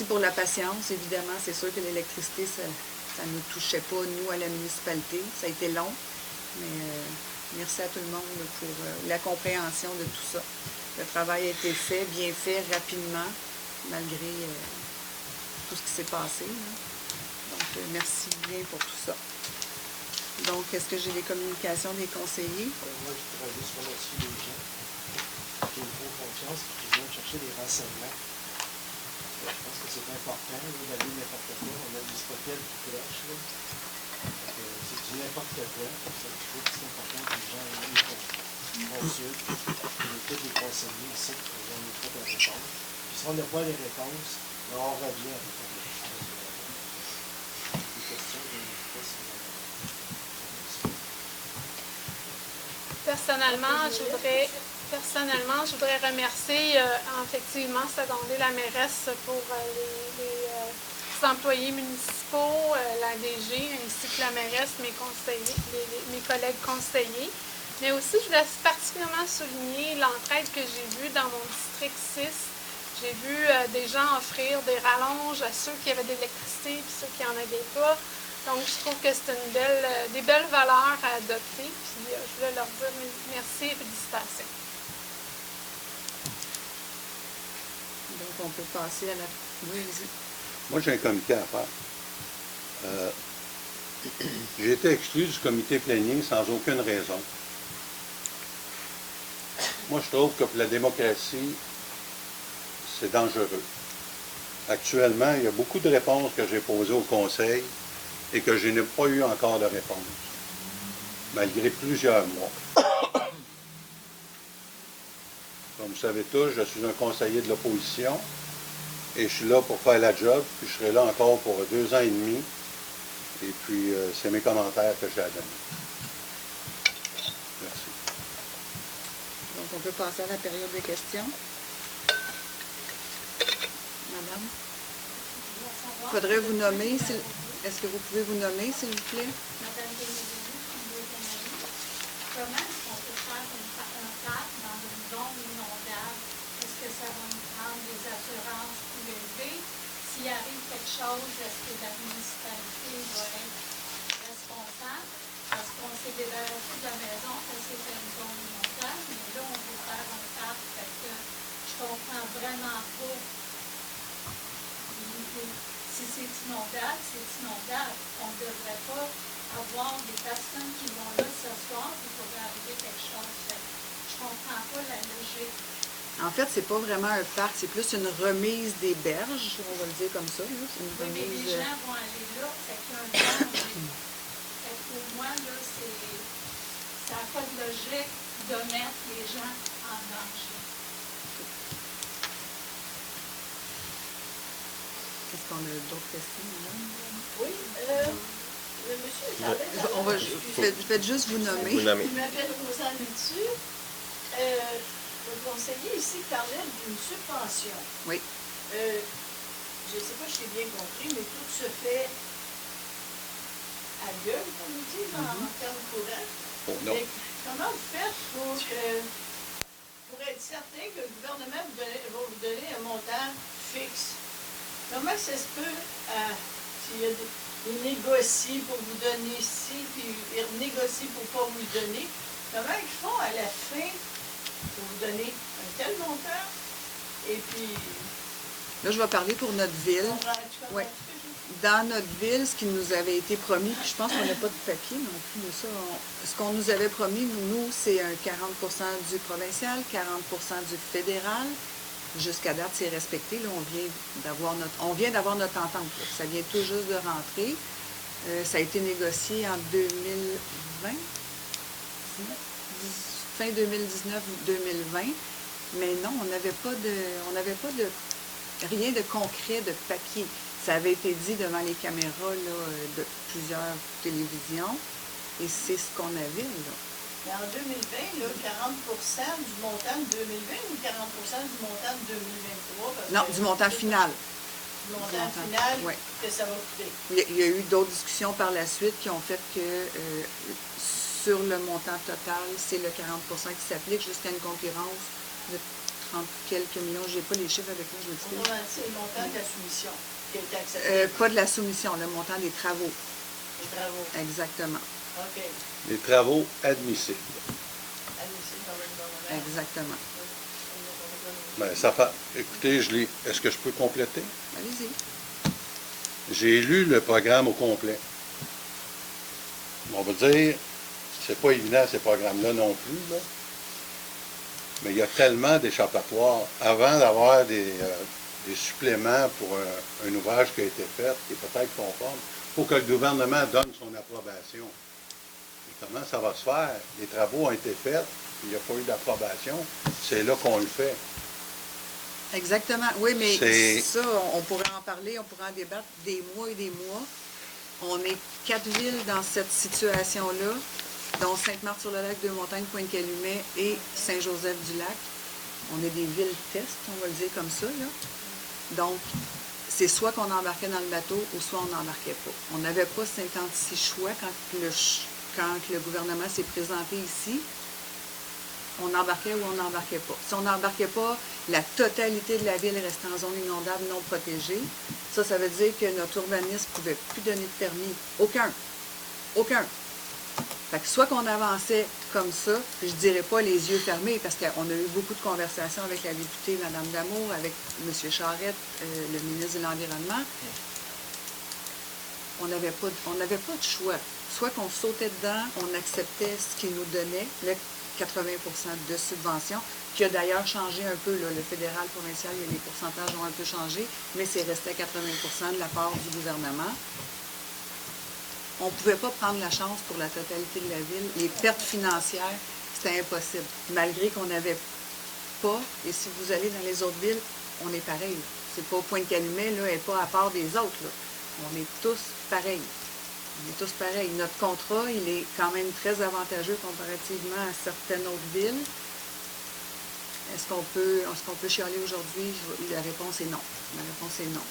Speaker 1: pour la patience. Évidemment, c'est sûr que l'électricité, ça ne nous touchait pas, nous, à la municipalité. Ça a été long, mais merci à tout le monde là, pour la compréhension de tout ça. Le travail a été fait, bien fait, rapidement, malgré tout ce qui s'est passé. Là. Donc, merci bien pour tout ça. Donc, est-ce que j'ai les communications des conseillers?
Speaker 2: Moi, je voudrais juste remercier les gens qui nous font confiance et qui viennent chercher des renseignements. Je pense que c'est important, d'aller n'importe quoi. On a des spotels qui clochent. C'est du n'importe quoi. Je trouve que c'est important que les gens les consultent. On écoute les conseillers ici, on écoute les réponses. Puis si on n'a pas les réponses, là, on revient avec les réponses. Des questions, je ne sais pas si vous avez.
Speaker 5: Personnellement, je voudrais remercier effectivement seconder la mairesse pour les employés municipaux, la DG, ainsi que la mairesse, mes collègues conseillers. Mais aussi, je voulais particulièrement souligner l'entraide que j'ai vue dans mon district 6. J'ai vu des gens offrir des rallonges à ceux qui avaient de l'électricité et ceux qui n'en avaient pas. Donc, je trouve que c'est des belles valeurs à adopter. Puis, je voulais leur dire merci et félicitations.
Speaker 1: Donc, on peut passer à la... Oui, vas-y.
Speaker 6: Moi, j'ai un comité à faire. J'ai été exclu du comité plénier sans aucune raison. Moi, je trouve que pour la démocratie, c'est dangereux. Actuellement, il y a beaucoup de réponses que j'ai posées au Conseil et que je n'ai pas eu encore de réponse, malgré plusieurs mois. Comme vous savez tous, je suis un conseiller de l'opposition Et je suis là pour faire la job, puis je serai là encore pour 2 ans et demi. Et puis, c'est mes commentaires que j'ai à donner. Merci.
Speaker 1: Donc, on peut passer à la période de questions. Madame? Il faudrait vous nommer. Est-ce que vous pouvez vous nommer, s'il vous plaît?
Speaker 4: Madame Bénédicte, comment est-ce qu'on peut faire un parc dans une zone inondable? Est-ce que ça va nous prendre des assurances plus élevées? S'il arrive quelque chose, est-ce que la municipalité va être responsable? Parce qu'on s'est débarrassé de la maison parce que c'était une zone inondable, mais là, on veut faire un parc, fait que je comprends vraiment pas. Si c'est inondable, c'est inondable. On ne devrait pas avoir des personnes qui vont là s'asseoir et pour arriver quelque chose. Fait que je ne comprends pas la logique.
Speaker 1: En fait, c'est pas vraiment un parc, c'est plus une remise des berges, on va le dire comme ça. Là. C'est une
Speaker 4: Oui, mais
Speaker 1: remise.
Speaker 4: les gens vont aller là, fait qu'il y a un danger. Fait que pour moi, là, ça n'a pas de logique de mettre les gens en danger.
Speaker 1: Est-ce qu'on a d'autres questions, madame?
Speaker 9: Oui, le monsieur parlait.
Speaker 1: On va, faites juste vous nommer.
Speaker 3: Vous nommez.
Speaker 9: Je m'appelle Rosanne Mitsu. Le conseiller ici parlait d'une subvention.
Speaker 1: Oui.
Speaker 9: Je ne sais pas si j'ai bien compris, mais tout se fait à gueule, comme on dit, en termes courants.
Speaker 6: Oh, non.
Speaker 9: Mais comment vous faites pour être certain que le gouvernement va vous donner un montant fixe? Comment ça se peut s'il y a ils négocient pour vous donner ci, puis ils renégocient pour ne pas vous le donner? Comment ils font à la fin pour vous donner un tel montant? Et puis...
Speaker 1: Là, je vais parler pour notre ville.
Speaker 9: comprends-tu
Speaker 1: Ouais.
Speaker 9: ce que je-
Speaker 1: Dans notre ville, ce qui nous avait été promis, puis je pense qu'on n'a pas de papier non plus de ça. Ce qu'on nous avait promis, nous, c'est un 40 du provincial, 40 du fédéral. Jusqu'à date, c'est respecté. Là, on vient d'avoir notre entente. Là. Ça vient tout juste de rentrer. Ça a été négocié en 2020, fin 2019-2020. Mais non, on n'avait pas de rien de concret, de papier. Ça avait été dit devant les caméras là, de plusieurs télévisions. Et c'est ce qu'on avait, là.
Speaker 9: Mais en 2020, là, 40 du montant de 2020 ou 40 du montant de 2023? Parce
Speaker 1: Non,
Speaker 9: que-
Speaker 1: du montant final.
Speaker 9: Du montant final
Speaker 1: ouais.
Speaker 9: que ça va coûter.
Speaker 1: Il y a eu d'autres discussions par la suite qui ont fait que sur le montant total, c'est le 40 qui s'applique jusqu'à une concurrence de 30 quelques millions. Je n'ai pas les chiffres avec moi, je m'excuse.
Speaker 9: Autrement dit, c'est le montant de la soumission qui a été accepté.
Speaker 1: Pas de la soumission, le montant des travaux.
Speaker 9: Les travaux.
Speaker 1: Exactement.
Speaker 9: OK.
Speaker 6: Les travaux admissibles.
Speaker 9: Allez-y, dans le gouvernement.
Speaker 1: Exactement.
Speaker 6: Ben, ça fait... Écoutez, est-ce que je peux compléter?
Speaker 1: Allez-y.
Speaker 6: J'ai lu le programme au complet. On va dire, c'est pas évident ces programmes-là non plus, là. Mais il y a tellement d'échappatoires. Avant d'avoir des suppléments pour un ouvrage qui a été fait, qui est peut-être conforme, il faut que le gouvernement donne son approbation. Et comment ça va se faire? Les travaux ont été faits, il n'y a pas eu d'approbation. C'est là qu'on le fait.
Speaker 1: Exactement. Oui, mais
Speaker 6: C'est-
Speaker 1: ça, on pourrait en parler, on pourrait en débattre des mois et des mois. On est 4 villes dans cette situation-là, dont Sainte-Marthe-sur-le-Lac, Deux-Montagnes, Pointe-Calumet et Saint-Joseph-du-Lac. On est des villes tests, on va le dire comme ça, là. Donc, c'est soit qu'on embarquait dans le bateau ou soit on n'embarquait pas. On n'avait pas 56 choix quand le gouvernement s'est présenté ici. On embarquait ou on n'embarquait pas. Si on n'embarquait pas, la totalité de la ville restait en zone inondable non protégée. Ça veut dire que notre urbaniste ne pouvait plus donner de permis. Aucun. Aucun. Fait que soit qu'on avançait comme ça, puis je dirais pas les yeux fermés, parce qu'on a eu beaucoup de conversations avec la députée Mme Damour, avec M. Charette, le ministre de l'Environnement. On n'avait pas de choix. Soit qu'on sautait dedans, on acceptait ce qu'ils nous donnaient, le 80 de subvention, qui a d'ailleurs changé un peu, là, le fédéral, provincial, les pourcentages ont un peu changé, mais c'est resté à 80 de la part du gouvernement. On ne pouvait pas prendre la chance pour la totalité de la ville. Les pertes financières, c'était impossible. Malgré qu'on n'avait pas, et si vous allez dans les autres villes, on est pareil. C'est pas Pointe-Calumet, là, n'est pas à part des autres, là. On est tous pareils. On est tous pareils. Notre contrat, il est quand même très avantageux comparativement à certaines autres villes. Est-ce qu'on peut chialer aujourd'hui? La réponse est non. La réponse est non.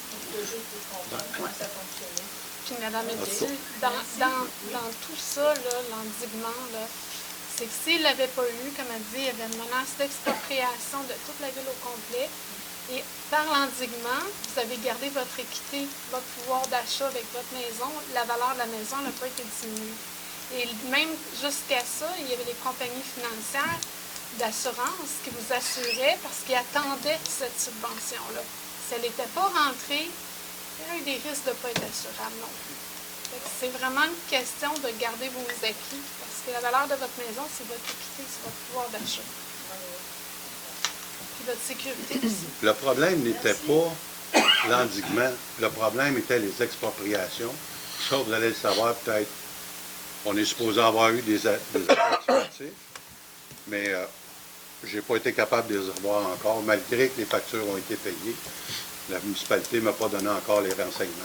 Speaker 9: Comment ça fonctionnait?
Speaker 5: Puis, Madame Eddy, dans tout ça, là, l'endiguement, là, c'est que s'il ne l'avait pas eu, comme elle dit, il y avait une menace d'expropriation de toute la ville au complet. Et par l'endiguement, vous avez gardé votre équité, votre pouvoir d'achat avec votre maison. La valeur de la maison n'a pas été diminuée. Et même jusqu'à ça, il y avait des compagnies financières d'assurance qui vous assuraient parce qu'ils attendaient cette subvention-là. Si elle n'était pas rentrée, il y aurait eu des risques de ne pas être assurable non plus. C'est vraiment une question de garder vos acquis parce que la valeur de votre maison, c'est votre équité, c'est votre pouvoir d'achat. Puis votre sécurité aussi.
Speaker 6: Le problème n'était pas l'endiguement. Le problème était les expropriations. Ça, vous allez le savoir peut-être. On est supposé avoir eu des affaires expertises, mais je n'ai pas été capable de les revoir encore, malgré que les factures ont été payées. La municipalité ne m'a pas donné encore les renseignements.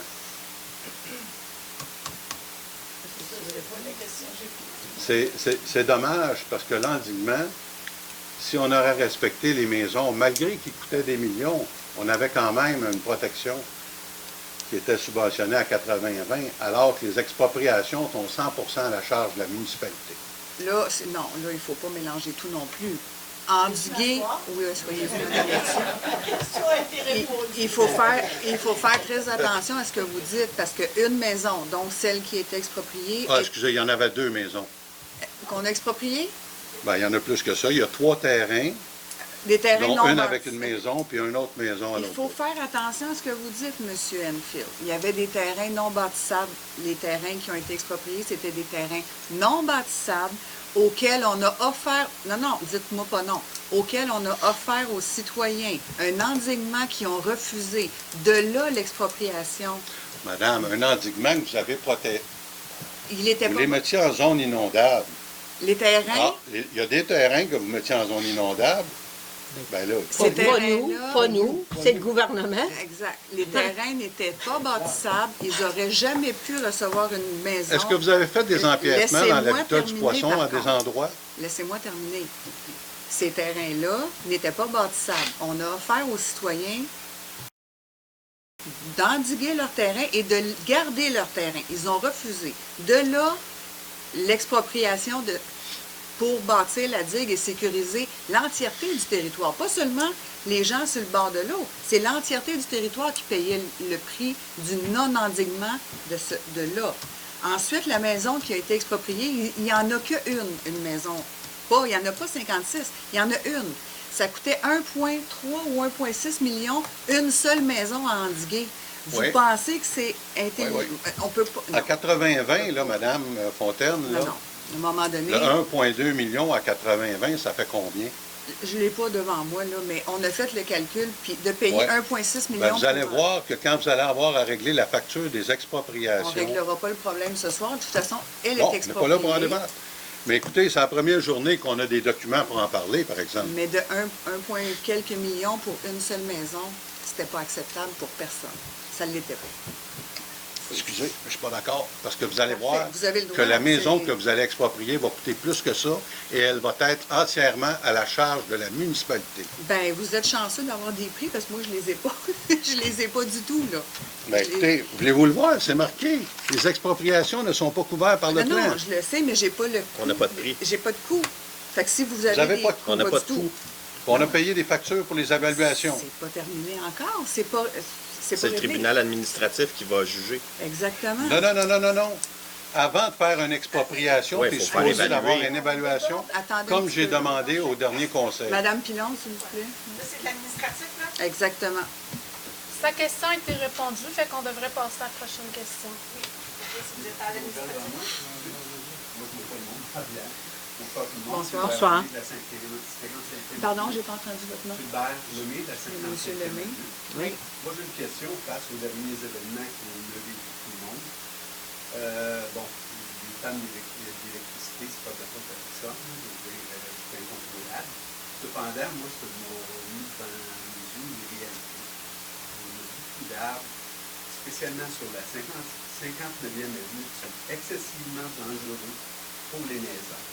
Speaker 6: C'est dommage parce que l'endiguement, si on aurait respecté les maisons, malgré qu'ils coûtaient des millions, on avait quand même une protection qui était subventionnée à 80-20, alors que les expropriations sont 100% à la charge de la municipalité.
Speaker 1: Là, non, là, il ne faut pas mélanger tout non plus. Endiguer, oui, soyez-vous Madame Eddy. Il faut faire très attention à ce que vous dites, parce qu'une maison, donc celle qui est expropriée...
Speaker 6: Ah, excusez, il y en avait 2 maisons.
Speaker 1: Qu'on a expropriées?
Speaker 6: Bien, il y en a plus que ça. Il y a 3 terrains,
Speaker 1: Des terrains
Speaker 6: dont
Speaker 1: non
Speaker 6: une
Speaker 1: bâtis.
Speaker 6: avec une maison, puis une autre maison à
Speaker 1: Il
Speaker 6: l'autre.
Speaker 1: faut faire attention à ce que vous dites, M. Enfield. Il y avait des terrains non bâtissables. Les terrains qui ont été expropriés, c'était des terrains non bâtissables auxquels on a offert, non, dites-moi pas non, auxquels on a offert aux citoyens un endiguement qu'ils ont refusé. De là, l'expropriation.
Speaker 6: Madame, un endiguement que vous avez protégé.
Speaker 1: Il était
Speaker 6: Vous
Speaker 1: pas...
Speaker 6: les mettiez en zone inondable.
Speaker 1: Les terrains,
Speaker 6: Ah, il y a des terrains que vous mettiez en zone inondable. Ben là,
Speaker 1: ces
Speaker 7: Pas nous,
Speaker 1: terrains-là...
Speaker 7: pas nous, c'est le gouvernement.
Speaker 1: Exact. Les terrains n'étaient pas bâtissables. Ils n'auraient jamais pu recevoir une maison.
Speaker 6: est-ce que vous avez fait des empiètements dans
Speaker 1: Laissez-moi
Speaker 6: l'habitat du
Speaker 1: terminer,
Speaker 6: poisson
Speaker 1: par
Speaker 6: à des
Speaker 1: contre.
Speaker 6: endroits?
Speaker 1: Laissez-moi terminer. Ces terrains-là n'étaient pas bâtissables. On a offert aux citoyens d'endiguer leur terrain et de garder leur terrain. Ils ont refusé. De là, l'expropriation pour bâtir la digue et sécuriser l'entièreté du territoire. Pas seulement les gens sur le bord de l'eau, c'est l'entièreté du territoire qui payait le prix du non-endiguement de là. Ensuite, la maison qui a été expropriée, il n'y en a qu'une maison. Il n'y en a pas 56, il y en a une. Ça coûtait 1,3 ou 1,6 million, une seule maison à endiguer. Vous
Speaker 6: Oui.
Speaker 1: pensez que c'est intelligent?
Speaker 6: Oui.
Speaker 1: On peut pas...
Speaker 6: À 80-20, là, Madame Fontaine, là,
Speaker 1: Non. À un moment donné,
Speaker 6: le 1,2 million à 80-20, ça fait combien?
Speaker 1: je ne l'ai pas devant moi, là, mais on a fait le calcul, puis de payer
Speaker 6: Ouais.
Speaker 1: 1,6 million...
Speaker 6: Ben, vous allez
Speaker 1: pour-
Speaker 6: voir que quand vous allez avoir à régler la facture des
Speaker 1: On ne
Speaker 6: expropriations...
Speaker 1: réglera pas le problème ce soir. De toute façon, elle
Speaker 6: Bon,
Speaker 1: est
Speaker 6: on n'est
Speaker 1: expropriée.
Speaker 6: pas là pour en débattre. Mais écoutez, c'est la première journée qu'on a des documents pour en parler, par exemple.
Speaker 1: Mais de 1 quelques millions pour une seule maison, c'était pas acceptable pour personne. Ça ne l'était pas.
Speaker 6: Excusez, je ne suis pas d'accord, parce que vous allez
Speaker 1: Parfait.
Speaker 6: voir
Speaker 1: Vous avez le droit,
Speaker 6: que la maison
Speaker 1: c'est-
Speaker 6: que vous allez exproprier va coûter plus que ça et elle va être entièrement à la charge de la municipalité.
Speaker 1: Ben, vous êtes chanceux d'avoir des prix parce que moi, je les ai pas. Je les ai pas du tout, là.
Speaker 6: Ben, écoutez, voulez-vous le voir? C'est marqué. Les expropriations ne sont pas couvertes par le
Speaker 1: Non,
Speaker 6: plan.
Speaker 1: non, je le sais, mais j'ai pas le coût.
Speaker 3: On n'a pas de prix.
Speaker 1: J'ai pas de coût. Fait que si vous avez,
Speaker 6: Vous avez
Speaker 1: des
Speaker 6: pas de
Speaker 1: coûts,
Speaker 3: On n'a pas de
Speaker 1: du tout.
Speaker 3: coût.
Speaker 6: On a payé des factures pour les évaluations.
Speaker 1: C'est pas terminé encore. C'est pas
Speaker 3: C'est le
Speaker 1: réglé.
Speaker 3: tribunal administratif qui va juger.
Speaker 1: Exactement.
Speaker 6: Non. Avant de faire une expropriation,
Speaker 3: Ouais,
Speaker 6: tu es
Speaker 3: faut faire
Speaker 6: supposé
Speaker 3: évaluer.
Speaker 6: d'avoir une évaluation,
Speaker 1: Attendez un
Speaker 6: comme
Speaker 1: petit
Speaker 6: j'ai
Speaker 1: peu.
Speaker 6: demandé au dernier conseil.
Speaker 1: Madame Pilon, s'il vous plaît.
Speaker 9: C'est de l'administratif, là?
Speaker 1: Exactement.
Speaker 5: Sa question a été répondue, fait qu'on devrait passer à la prochaine question.
Speaker 9: Si vous êtes à l'administratif.
Speaker 1: Bonsoir.
Speaker 7: Bonsoir.
Speaker 1: Pardon, j'ai pas entendu votre nom.
Speaker 10: Hubert Lemay, de la 50e.
Speaker 1: Monsieur Lemay.
Speaker 10: Oui. Moi, j'ai une question face aux derniers événements qui ont levé tout le monde. Bon, les pannes d'électricité, c'est pas de la faute à personne. C'est incontrôlable. Cependant, moi, ce que m'a mis dans les yeux, les réalités. Au arbres, spécialement sur la 59e avenue, qui sont excessivement dangereux pour les maisons.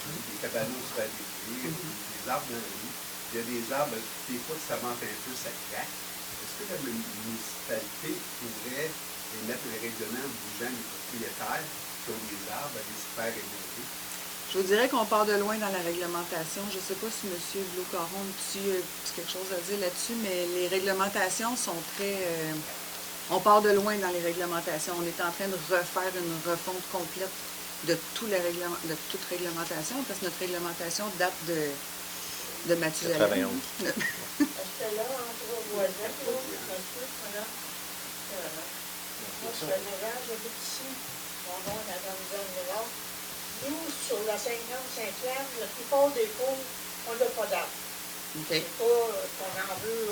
Speaker 10: Des cabanos se faire détruire, des arbres dans la rue. Il y a des arbres, des fois, ça monte un peu, ça craque. Est-ce que la municipalité pourrait émettre un règlement bougeant les propriétaires qui ont des arbres à les faire rénover?
Speaker 1: Je vous dirais qu'on part de loin dans la réglementation. Je ne sais pas si M. Blou-Caron a quelque chose à dire là-dessus, mais les réglementations sont très... on part de loin dans les réglementations. On est en train de refaire une refonte complète de toute réglementation, parce que notre réglementation date de Mathusalem.
Speaker 3: 91.
Speaker 9: Parce que là, entre voisins, un peu, voilà. Moi, je fais l'orage, j'habite ici. Mon nom est Madame Jeanne. Nous, sur la 55e, la plupart des cours, on n'a pas d'arbres.
Speaker 1: Okay.
Speaker 9: C'est pas qu'on en veut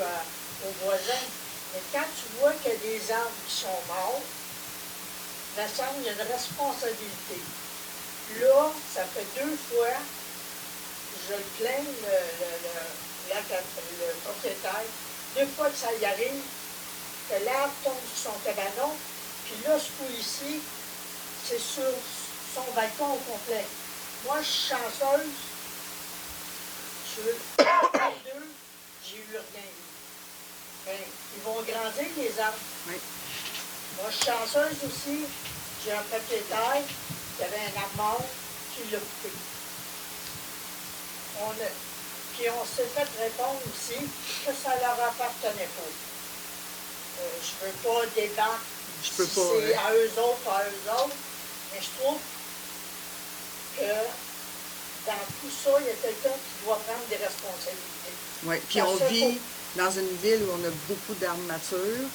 Speaker 9: aux voisins. Mais quand tu vois qu'il y a des arbres qui sont morts, il me semble qu'il y a une responsabilité. Là, ça fait 2 fois, je le plains, le propriétaire, 2 fois que ça y arrive, que l'arbre tombe sur son cabanon, puis là, ce coup-ci, c'est sur son balcon au complet. Moi, je suis chanceuse. Sur les 2, j'ai eu rien eu. Mais ils vont grandir, les arbres.
Speaker 1: Oui.
Speaker 9: Moi, je suis chanceuse aussi. J'ai un propriétaire qui avait un arbre mort qui l'a coupé. Puis on s'est fait répondre aussi que ça leur appartenait pas. Je ne veux pas débattre
Speaker 1: Je peux
Speaker 9: si
Speaker 1: pas,
Speaker 9: c'est à eux autres, mais je trouve que dans tout ça, il y a quelqu'un qui doit prendre des responsabilités.
Speaker 1: Oui, puis on vit dans une ville où on a beaucoup d'arbres matures.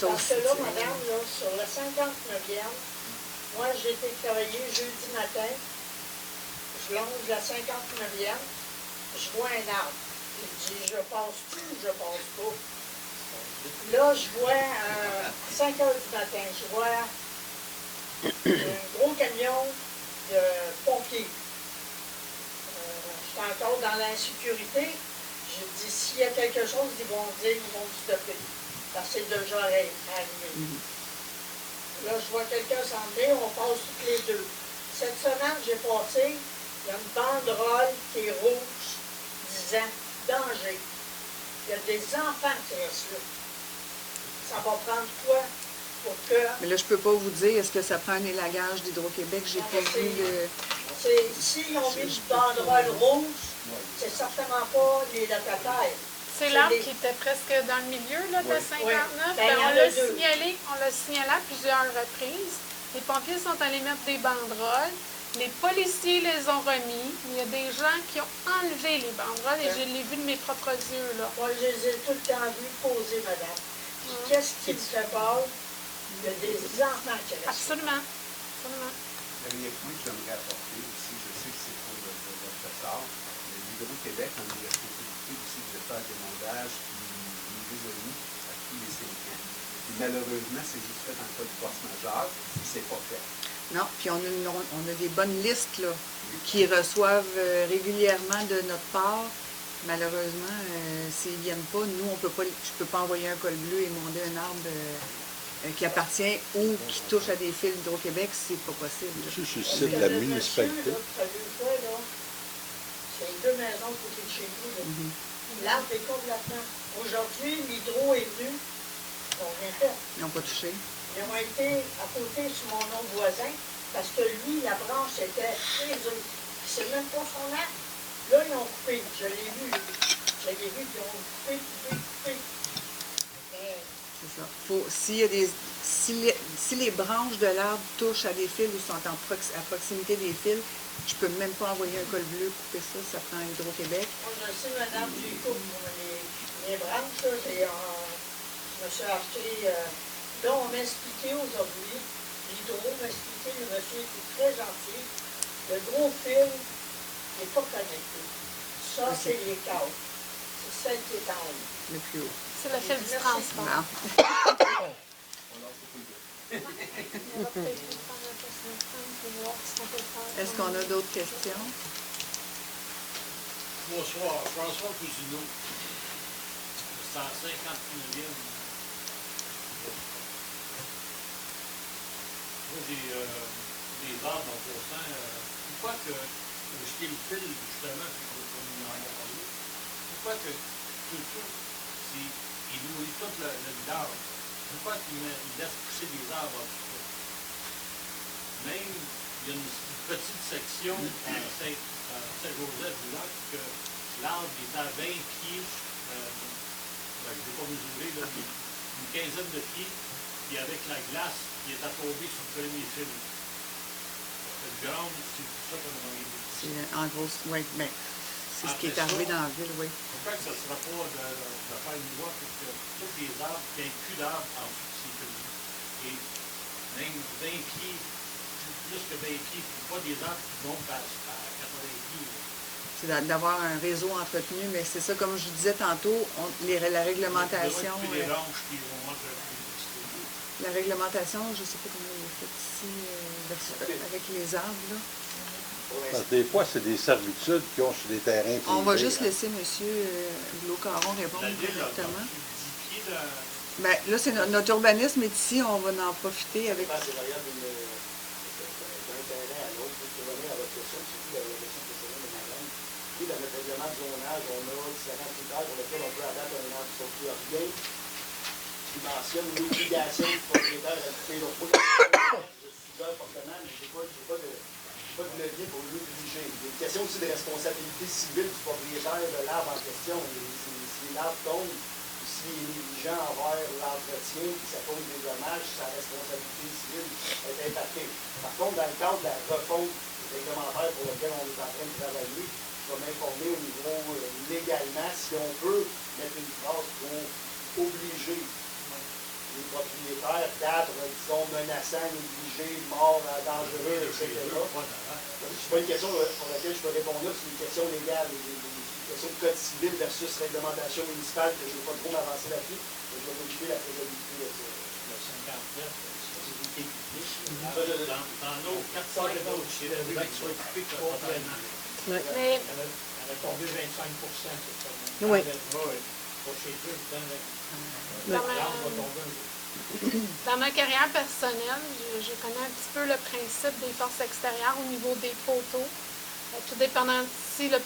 Speaker 1: Ça
Speaker 9: Parce
Speaker 1: aussi,
Speaker 9: que là, madame, là, sur la 59e, moi, j'ai été travailler jeudi matin, je longe la 59e, je vois un arbre. Je dis, je passe-tu ou je passe pas? Là, je vois à 5 heures du matin, je vois un gros camion de pompiers. Je suis encore dans l'insécurité. Je dis, s'il y a quelque chose, ils vont dire, ils vont stopper. Parce que c'est déjà arrivé. Là, je vois quelqu'un s'en venir, on passe toutes les 2. Cette semaine, j'ai passé, il y a une banderole qui est rouge, disant danger. Il y a des enfants qui restent là. Ça va prendre quoi pour que...
Speaker 1: Mais là, je ne peux pas vous dire, est-ce que ça prend un élagage d'Hydro-Québec? J'ai pas vu le...
Speaker 9: S'ils ont mis une banderole rouge, c'est certainement pas les locataires.
Speaker 5: C'est l'arbre qui était presque dans le milieu là, de 59.
Speaker 9: Oui.
Speaker 5: Ben,
Speaker 9: Il y en
Speaker 5: on
Speaker 9: a
Speaker 5: l'a
Speaker 9: deux.
Speaker 5: signalé à plusieurs reprises. Les pompiers sont allés mettre des banderoles. Les policiers les ont remis. Il y a des gens qui ont enlevé les banderoles et je l'ai vu de mes propres yeux. Là.
Speaker 9: Moi, je les ai tout le temps vus poser, madame. Qu'est-ce qui me fait peur? Il y a des enfants qui restent.
Speaker 5: Absolument. Absolument.
Speaker 10: Dernier point que j'aimerais apporter aussi, je sais que c'est pour votre sort, mais l'Hydro-Québec a une responsabilité aussi de faire des mondages qui nous résolus à tous les 5 ans. Puis malheureusement, c'est juste fait en cas de force majeure, et c'est pas fait.
Speaker 1: Non, puis on a des bonnes listes là, qui reçoivent régulièrement de notre part. Malheureusement, s'ils ne viennent pas, nous, je ne peux pas envoyer un col bleu et monter un arbre qui appartient ou qui touche à des fils d'Hydro-Québec, c'est pas possible.
Speaker 6: Je suscite la municipalité.
Speaker 9: C'est 2 maisons à côté de chez nous. L'arbre est complètement... Aujourd'hui, l'hydro est venu, on vient fait.
Speaker 1: Ils n'ont pas touché.
Speaker 9: Ils ont été à côté sur mon autre voisin, parce que lui, la branche était frisée. C'est même pas son arbre. Là, ils ont coupé. Je l'ai vu. Je l'ai vu, ils ont coupé. Mais
Speaker 1: C'est ça. Si les branches de l'arbre touchent à des fils ou sont à proximité des fils, je ne peux même pas envoyer un col bleu couper ça, ça prend Hydro-Québec.
Speaker 9: moi, je sais, madame, j'ai coupe les branches. Là, je me suis acheté... là, on m'a expliqué aujourd'hui, l'hydro m'a expliqué, le monsieur était très gentil. Le gros fil n'est pas connecté. Ça, c'est les câbles. C'est celle qui est en haut.
Speaker 1: Le plus haut.
Speaker 5: C'est le fil du transport.
Speaker 1: Non.
Speaker 10: On lance beaucoup de
Speaker 5: On va peut-être prendre un peu sur le temps pour voir ce qu'on peut faire.
Speaker 1: Est-ce qu'on a d'autres questions?
Speaker 11: Bonsoir, François Cousineau, 159e des arbres en passant. Une fois que vous jetez le fil, justement, comme nous en avons parlé, une fois que tout, il nourrit tout le village, une fois qu'il laisse pousser des arbres en dessous, même, il y a une petite section à Saint-Joseph-du-Lac que l'arbre est à 20 pieds, je ne vais pas mesurer, là, une quinzaine de pieds, puis avec la glace qui est à tomber sur le premier fil. Cette grande, c'est tout ça qu'on a dit.
Speaker 1: C'est en gros, oui, mais c'est ce qui est arrivé dans la ville, oui.
Speaker 11: Pourquoi que ça ne sera pas de faire une loi pour que tous les arbres, qu'il n'y ait plus d'arbres en dessous de ces fils. Et même 20 pieds, plus que 20 pieds, pas des arbres qui montent à 80 pieds.
Speaker 1: C'est d'avoir un réseau entretenu, mais c'est ça, comme je disais tantôt, la réglementation. La réglementation, je ne sais pas comment elle est faite ici, avec les arbres, là.
Speaker 6: Parce que des fois, c'est des servitudes qu'ils ont sur des terrains privés.
Speaker 1: On va juste laisser M. Glaucaron répondre correctement. Ben, là, c'est notre urbanisme est ici, on va en profiter avec...
Speaker 2: C'est variable d'un terrain à l'autre. Pour revenir à votre question, surtout la question précédente de madame. Oui, dans notre règlement de zonage, on a différents critères pour lesquels on peut abattre un arbre. Sauf qu'il n'y a rien qui mentionne l'obligation du propriétaire à couper l'autre. Je suggère fortement, mais je n'ai pas de levier pour l'obliger. Il y a une question aussi de responsabilité civile du propriétaire de l'arbre en question. Si l'arbre tombe, s'il est négligent envers l'entretien, puis ça cause des dommages, sa responsabilité civile est impactée. Par contre, dans le cadre de la refonte réglementaire pour laquelle on est en train de travailler, je vais m'informer au niveau légalement si on peut mettre une phrase pour obliger les propriétaires d'arbres, disons, menaçants, négligés, morts, dangereux, etc. C'est pas une question pour laquelle je peux répondre là, c'est une question légale. Une question de code civil versus réglementation municipale, que je ne vais pas trop m'avancer là-dessus, mais je vais m'occuper de la faisabilité de ça.
Speaker 11: Le 59, c'est utilité publique. Dans nos 4-5 autres, c'est le fait qu'ils soient équipés totalement.
Speaker 7: Oui.
Speaker 5: Mais
Speaker 11: Elle a tombé 25%, c'est ça.
Speaker 7: Oui.
Speaker 11: Pas chez eux,
Speaker 5: dans ma carrière personnelle, je connais un petit peu le principe des forces extérieures au niveau des poteaux. Tout dépendant si le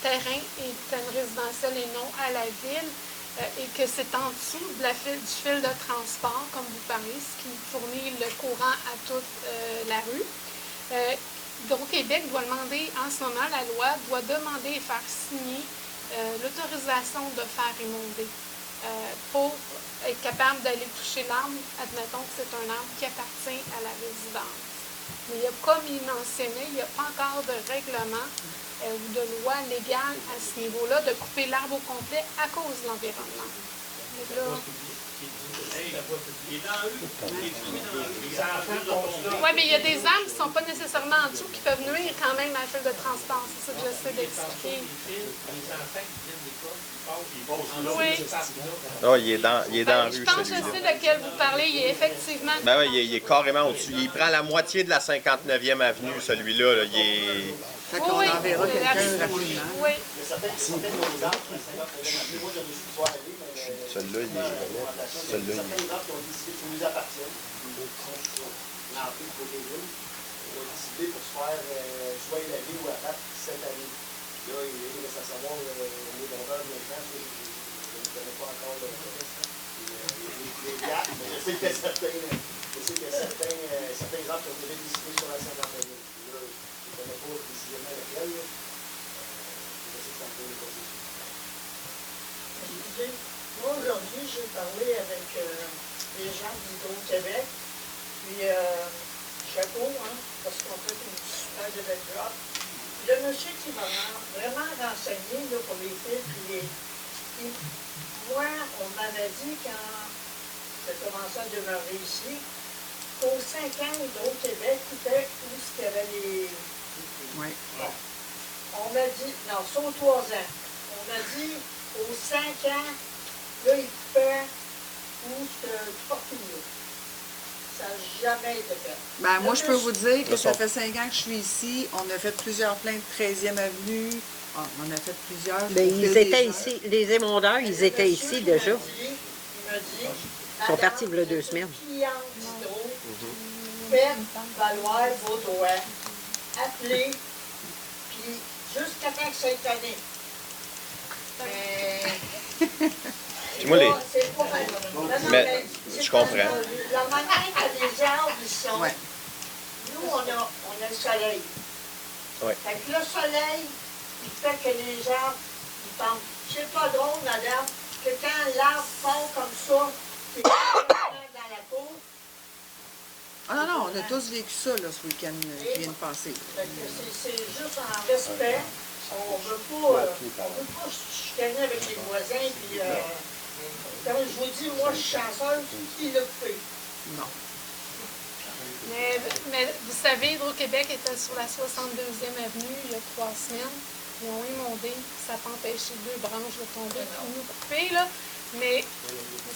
Speaker 5: terrain est une résidentielle et non à la ville, et que c'est en dessous de du fil de transport, comme vous parlez, ce qui fournit le courant à toute la rue. Hydro-Québec doit demander, en ce moment, la loi doit demander et faire signer l'autorisation de faire émonder pour être capable d'aller toucher l'arbre. Admettons que c'est un arbre qui appartient à la résidence. Mais comme il mentionnait, il n'y a pas encore de règlement ou de loi légale à ce niveau-là de couper l'arbre au complet à cause de l'environnement. Oui, mais il y a des arbres qui ne sont pas nécessairement en dessous qui peuvent nuire quand même à la file de transport. C'est ça que j'essaie d'expliquer. Oui.
Speaker 3: Oh, il est dans la rue,
Speaker 5: je pense que je sais de quel vous parlez. Il est effectivement...
Speaker 3: Ben oui, il est carrément au-dessus. Il prend la moitié de la 59e avenue, celui-là. Là. Il est...
Speaker 1: Fait qu'on enverra quelqu'un rapidement.
Speaker 5: Oui.
Speaker 3: Celui-là, il est... Celui-là, il est...
Speaker 2: qui nous appartiennent, qui sont sur l'entrée pour les villes, on a décidé pour se faire soit élaguer ou abattre cette année. Là, il reste à savoir les vendeurs de l'instant, je ne connais pas encore les dates, mais je sais qu'il y a certains arbres qui ont déjà décidé sur la 50e. Je ne connais pas précisément lequel, je sais que c'est un peu le processus.
Speaker 9: Moi, aujourd'hui, j'ai parlé avec des gens d'Hydro-Québec, puis chapeau, parce qu'on fait une super de belle job. Le monsieur qui m'a vraiment renseigné là, pour les fils, moi, on m'avait dit quand j'ai commencé à demeurer ici, qu'aux 5 ans, Hydro-Québec était où il y avait les...
Speaker 1: Oui.
Speaker 9: On m'a dit, non, c'est aux 3 ans. On m'a dit, aux 5 ans, là, il coupait où tu portes où. Ça n'a jamais été fait.
Speaker 1: Ben, moi, je peux vous dire que ça fait 5 ans que je suis ici. On a fait plusieurs plaintes 13e avenue. On a fait plusieurs.
Speaker 7: Bien, ils étaient ici. Les émondeurs, ils étaient ici déjà.
Speaker 9: Il m'a dit,
Speaker 7: sont partis il y a 2 semaines.
Speaker 9: Cliente d'hydro, faites valoir vos droits, appelez, puis jusqu'à temps que ça ait donné. Mais...
Speaker 3: Puis moi, les-
Speaker 9: c'est pas... Non, non,
Speaker 3: Mais,
Speaker 9: c'est
Speaker 3: je
Speaker 9: pas-
Speaker 3: comprends.
Speaker 9: La manière que les arbres ils sont...
Speaker 1: Ouais.
Speaker 9: Nous, on a le soleil.
Speaker 3: Ouais.
Speaker 9: Fait que le soleil, il fait que les arbres, ils tombent. C'est pas drôle, madame, que quand l'arbre fond comme ça, c'est dans la cour.
Speaker 1: Ah non, non, on a tous vécu ça, là, ce week-end qui vient de passer.
Speaker 9: Fait que c'est juste en respect. On veut pas chicaner avec les voisins. Puis, comme je vous dis, moi, je suis chanceuse, qui l'a fait.
Speaker 1: Non.
Speaker 5: Mais vous savez, Hydro-Québec était sur la 62e avenue il y a 3 semaines. Ils ont émondé, ça peut empêcher 2 branches de tomber, de nous couper, là. Mais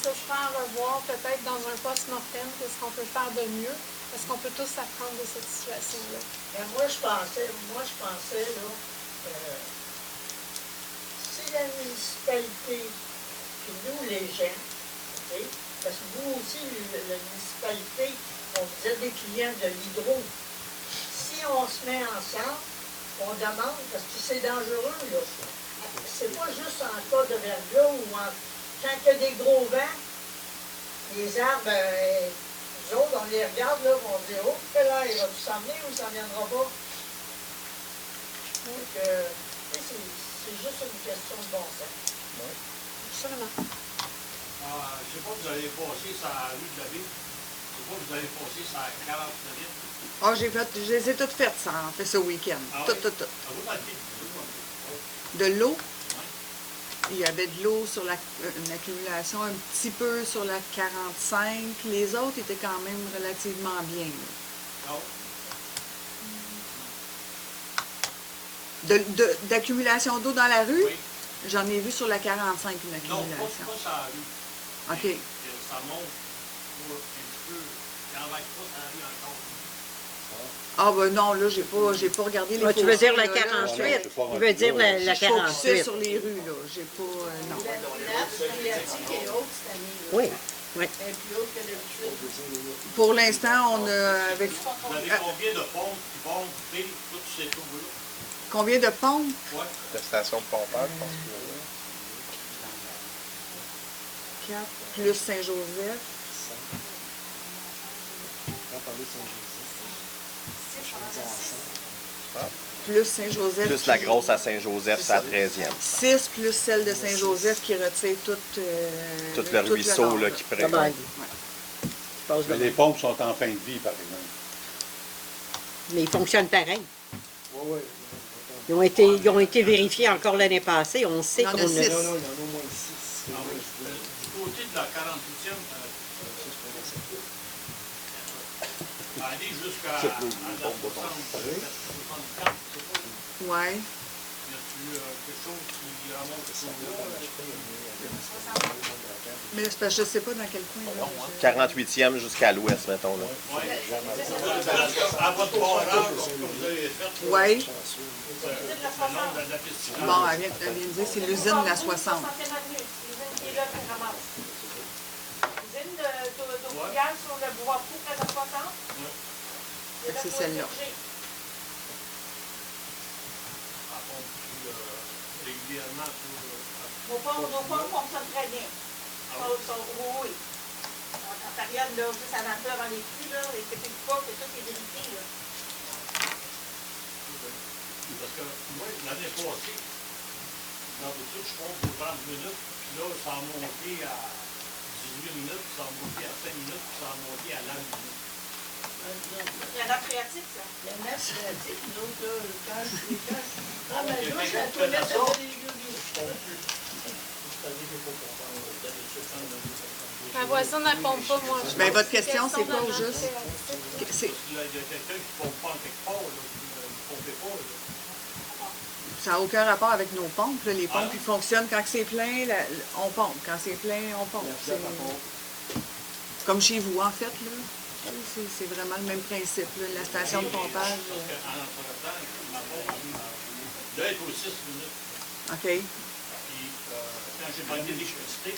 Speaker 5: ça, je ferai en revoir peut-être dans un post-mortem, qu'est-ce qu'on peut faire de mieux, parce qu'on peut tous apprendre de cette situation-là.
Speaker 9: Mais moi, je pensais, là, c'est la municipalité, puis nous, les gens, OK? Parce que vous aussi, la municipalité, vous êtes des clients de l'hydro. Si on se met ensemble, on demande, parce que c'est dangereux, là. C'est pas juste en cas de verglas ou quand il y a des gros vents, les arbres, nous autres, on les regarde, là, on dit, oh, là, il va-tu s'en venir ou il s'en viendra pas? Donc, c'est juste une question de bon sens.
Speaker 5: Absolument.
Speaker 11: Je sais pas, vous allez passer sur la rue de la ville. Je sais pas, vous allez passer sur la 49e.
Speaker 1: Ah, je les ai toutes faites, ça, en fait, ce week-end.
Speaker 11: Ah
Speaker 1: Tout,
Speaker 11: oui?
Speaker 1: tout, tout.
Speaker 11: Ah, vous dans le pied,
Speaker 1: De l'eau. Il y avait de l'eau sur une accumulation un petit peu sur la 45. Les autres étaient quand même relativement bien. Là. D'accumulation d'eau dans la rue,
Speaker 11: Oui.
Speaker 1: j'en ai vu sur la 45 une
Speaker 11: Non,
Speaker 1: accumulation.
Speaker 11: pas sur la rue.
Speaker 1: OK.
Speaker 11: Ça monte pour un petit peu. Il n'en va pas sur la rue encore.
Speaker 1: Ah ben non, là, j'ai pas regardé les
Speaker 7: Ah, tu veux dire la
Speaker 1: photos, là,
Speaker 7: 48?
Speaker 6: là,
Speaker 7: Il veut dire la
Speaker 1: Je focusais
Speaker 7: 48.
Speaker 1: sur les rues, là. J'ai pas... non.
Speaker 9: La nappe phréatique est haute cette année. Là.
Speaker 7: Oui, oui.
Speaker 9: Elle est plus haute que d'habitude.
Speaker 1: Pour l'instant, on a avec...
Speaker 11: Vous avez combien de pompes qui vont couper toutes ces trous-là?
Speaker 1: Combien de pompes?
Speaker 11: Ouais.
Speaker 3: La station de pompage, je pense que...
Speaker 1: 4 plus Saint-Joseph.
Speaker 2: On va parler de Saint-Joseph.
Speaker 1: Plus Saint-Joseph.
Speaker 3: Plus la grosse à Saint-Joseph, c'est la 13e.
Speaker 1: 6 plus celle de Saint-Joseph qui retire tout
Speaker 3: Tout le ruisseau
Speaker 1: nord,
Speaker 3: là, qui
Speaker 7: Bye
Speaker 3: prend.
Speaker 7: bye.
Speaker 1: Ouais.
Speaker 7: Tu passes
Speaker 6: Mais
Speaker 7: de-
Speaker 6: les pompes sont en fin de vie, par exemple.
Speaker 7: Mais ils fonctionnent pareil.
Speaker 2: Oui, oui.
Speaker 7: Ils ont été vérifiés encore l'année passée. On sait
Speaker 1: Il y en a
Speaker 7: qu'on
Speaker 1: six.
Speaker 2: Non,
Speaker 7: a...
Speaker 2: non, il y en a au moins 6.
Speaker 11: Ah oui. Du côté de la 48e, aller jusqu'à la 60, 64, c'est pas.
Speaker 1: Ouais.
Speaker 11: Y a-tu quelque chose qui remonte sur
Speaker 1: Mais c'est parce que je sais pas dans quel coin. Là,
Speaker 3: 48e jusqu'à l'ouest, mettons. Là.
Speaker 11: Oui. À votre barrage, que vous avez fait,
Speaker 1: Ouais.
Speaker 11: le nom de la piste.
Speaker 1: Bon, elle vient de dire c'est l'usine de la 60.
Speaker 9: L'usine d'eau fluviale sur le bois fou près de 60.
Speaker 1: Fait que c'est celle-là.
Speaker 11: À pompe régulièrement
Speaker 9: Nos pompes fonctionnent très bien. Oui. En période là, juste avant ça, avant les pluies, là, et que tu pas, que tout est vérifié. Là.
Speaker 11: Parce que moi, l'année passée, d'habitude, je pompe pour 30 minutes, puis là, ça a monté à 18 minutes, ça a monté à 5 minutes, puis ça a monté à la minute.
Speaker 9: La nappe phréatique, ça. La nappe phréatique, nous autres, là, quand je... Ah, mais moi, je la toilette, ça fait des réguliers.
Speaker 5: Ma voisine ne pompe pas, moi.
Speaker 1: Ben, votre question, c'est quoi au juste? C'est-
Speaker 11: Il y a quelqu'un qui ne pompe pas en quelque part, là, qui ne pompait pas. Là.
Speaker 1: Ça n'a aucun rapport avec nos pompes. Là. Les pompes, ils fonctionnent quand c'est plein, on pompe. Quand c'est plein, on pompe. C'est comme chez vous, en fait. Là. C'est vraiment le même principe. Là. La station de pompage.
Speaker 11: Parce qu'en entre-temps, ma pompe, là, elle est aux 6 minutes.
Speaker 1: OK.
Speaker 11: Puis, quand j'ai pogné l'électricité,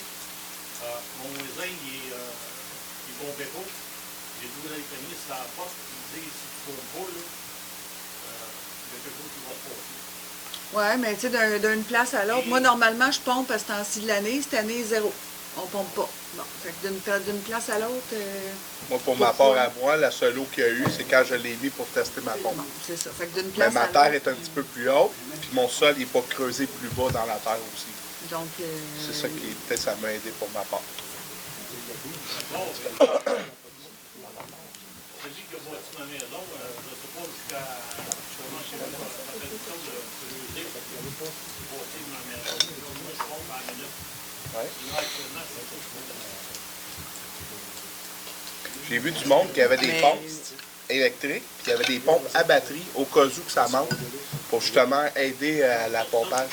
Speaker 11: Mon voisin, il pompait pas. J'ai trouvé l'électricien sur la porte, il me dit, si tu ne pompes pas, là, il y a quelque chose qui va se passer.
Speaker 1: Oui, mais tu sais, d'une place à l'autre, moi, normalement, je pompe à ce temps-ci de l'année. Cette année, 0. On pompe pas. Bon, fait que d'une place à l'autre...
Speaker 8: Moi, pour ma part à moi, la seule eau qu'il y a eu, c'est quand je l'ai mis pour tester ma pompe.
Speaker 1: Bon, c'est ça. Fait que d'une
Speaker 8: Mais
Speaker 1: place
Speaker 8: ma
Speaker 1: à
Speaker 8: terre
Speaker 1: l'autre...
Speaker 8: est un petit peu plus haute, puis mon sol n'est pas creusé plus bas dans la terre aussi.
Speaker 1: Donc...
Speaker 8: C'est ça qui, peut-être, ça m'a aidé pour ma part.
Speaker 11: Bon, je dis que moi, ma maison, je ne sais pas jusqu'à... Sûrement, chez moi, ça fait une sorte de curiosité, parce que je ne veux pas bâtir ma maison. Moi, je pompe à la minute.
Speaker 8: Ouais.
Speaker 11: Là, actuellement, c'est ça que je fais.
Speaker 8: J'ai vu du monde qui avait des pompes électriques, puis qui avait des pompes à batterie au cas où que ça manque, pour justement aider à la pompage.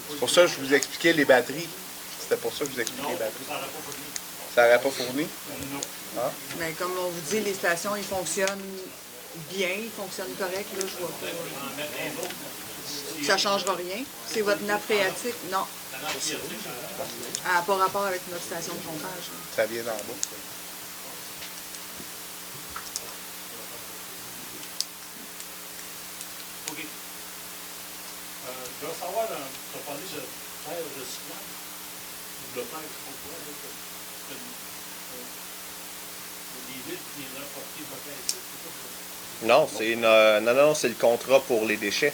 Speaker 8: C'est pour ça que je vous expliquais les batteries. C'était pour ça que je vous expliquais les batteries. Ça n'aurait pas fourni? Ah.
Speaker 1: Mais comme on vous dit, les stations, ils fonctionnent bien, ils fonctionnent correct. Là, je vois pas. Ça ne changera rien. C'est votre nappe phréatique? Non. Elle n'a pas rapport avec notre station de pompage. Là.
Speaker 8: Ça vient d'en bas.
Speaker 11: OK. Je veux savoir, tu as parlé de terre recyclable, ou de terre, je ne sais pas quoi, des villes qui viendraient apporter votre ici, c'est ça?
Speaker 3: Non, c'est le contrat pour les déchets.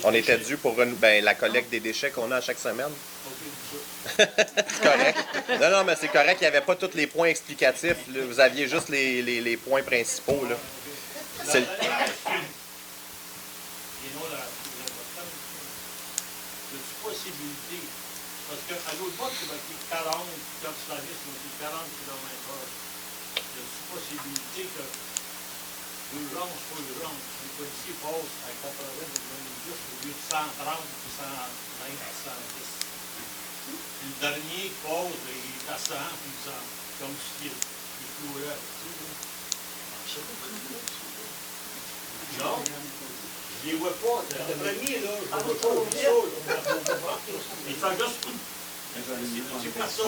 Speaker 3: On était dû pour la collecte des déchets qu'on a à chaque semaine. C'est correct. Non, mais c'est correct, il n'y avait pas tous les points explicatifs. Là. Vous aviez juste les points principaux. Là. C'est le...
Speaker 11: Possibilité, parce qu'à l'autre bord, c'est marqué 40, quand tu l'as vu, c'est marqué 40 km/h. Il y a une possibilité que l'urgence, pas l'urgence, les policiers passent à 80 et 90 au lieu de 130 puis 120 à 110. Puis le dernier passe, il est à 100 puis 100, comme si il flouait avec tout. Non? Je les vois pas. Le premier, là, je ne vois pas au ça. Il fait juste... C'est pas ça.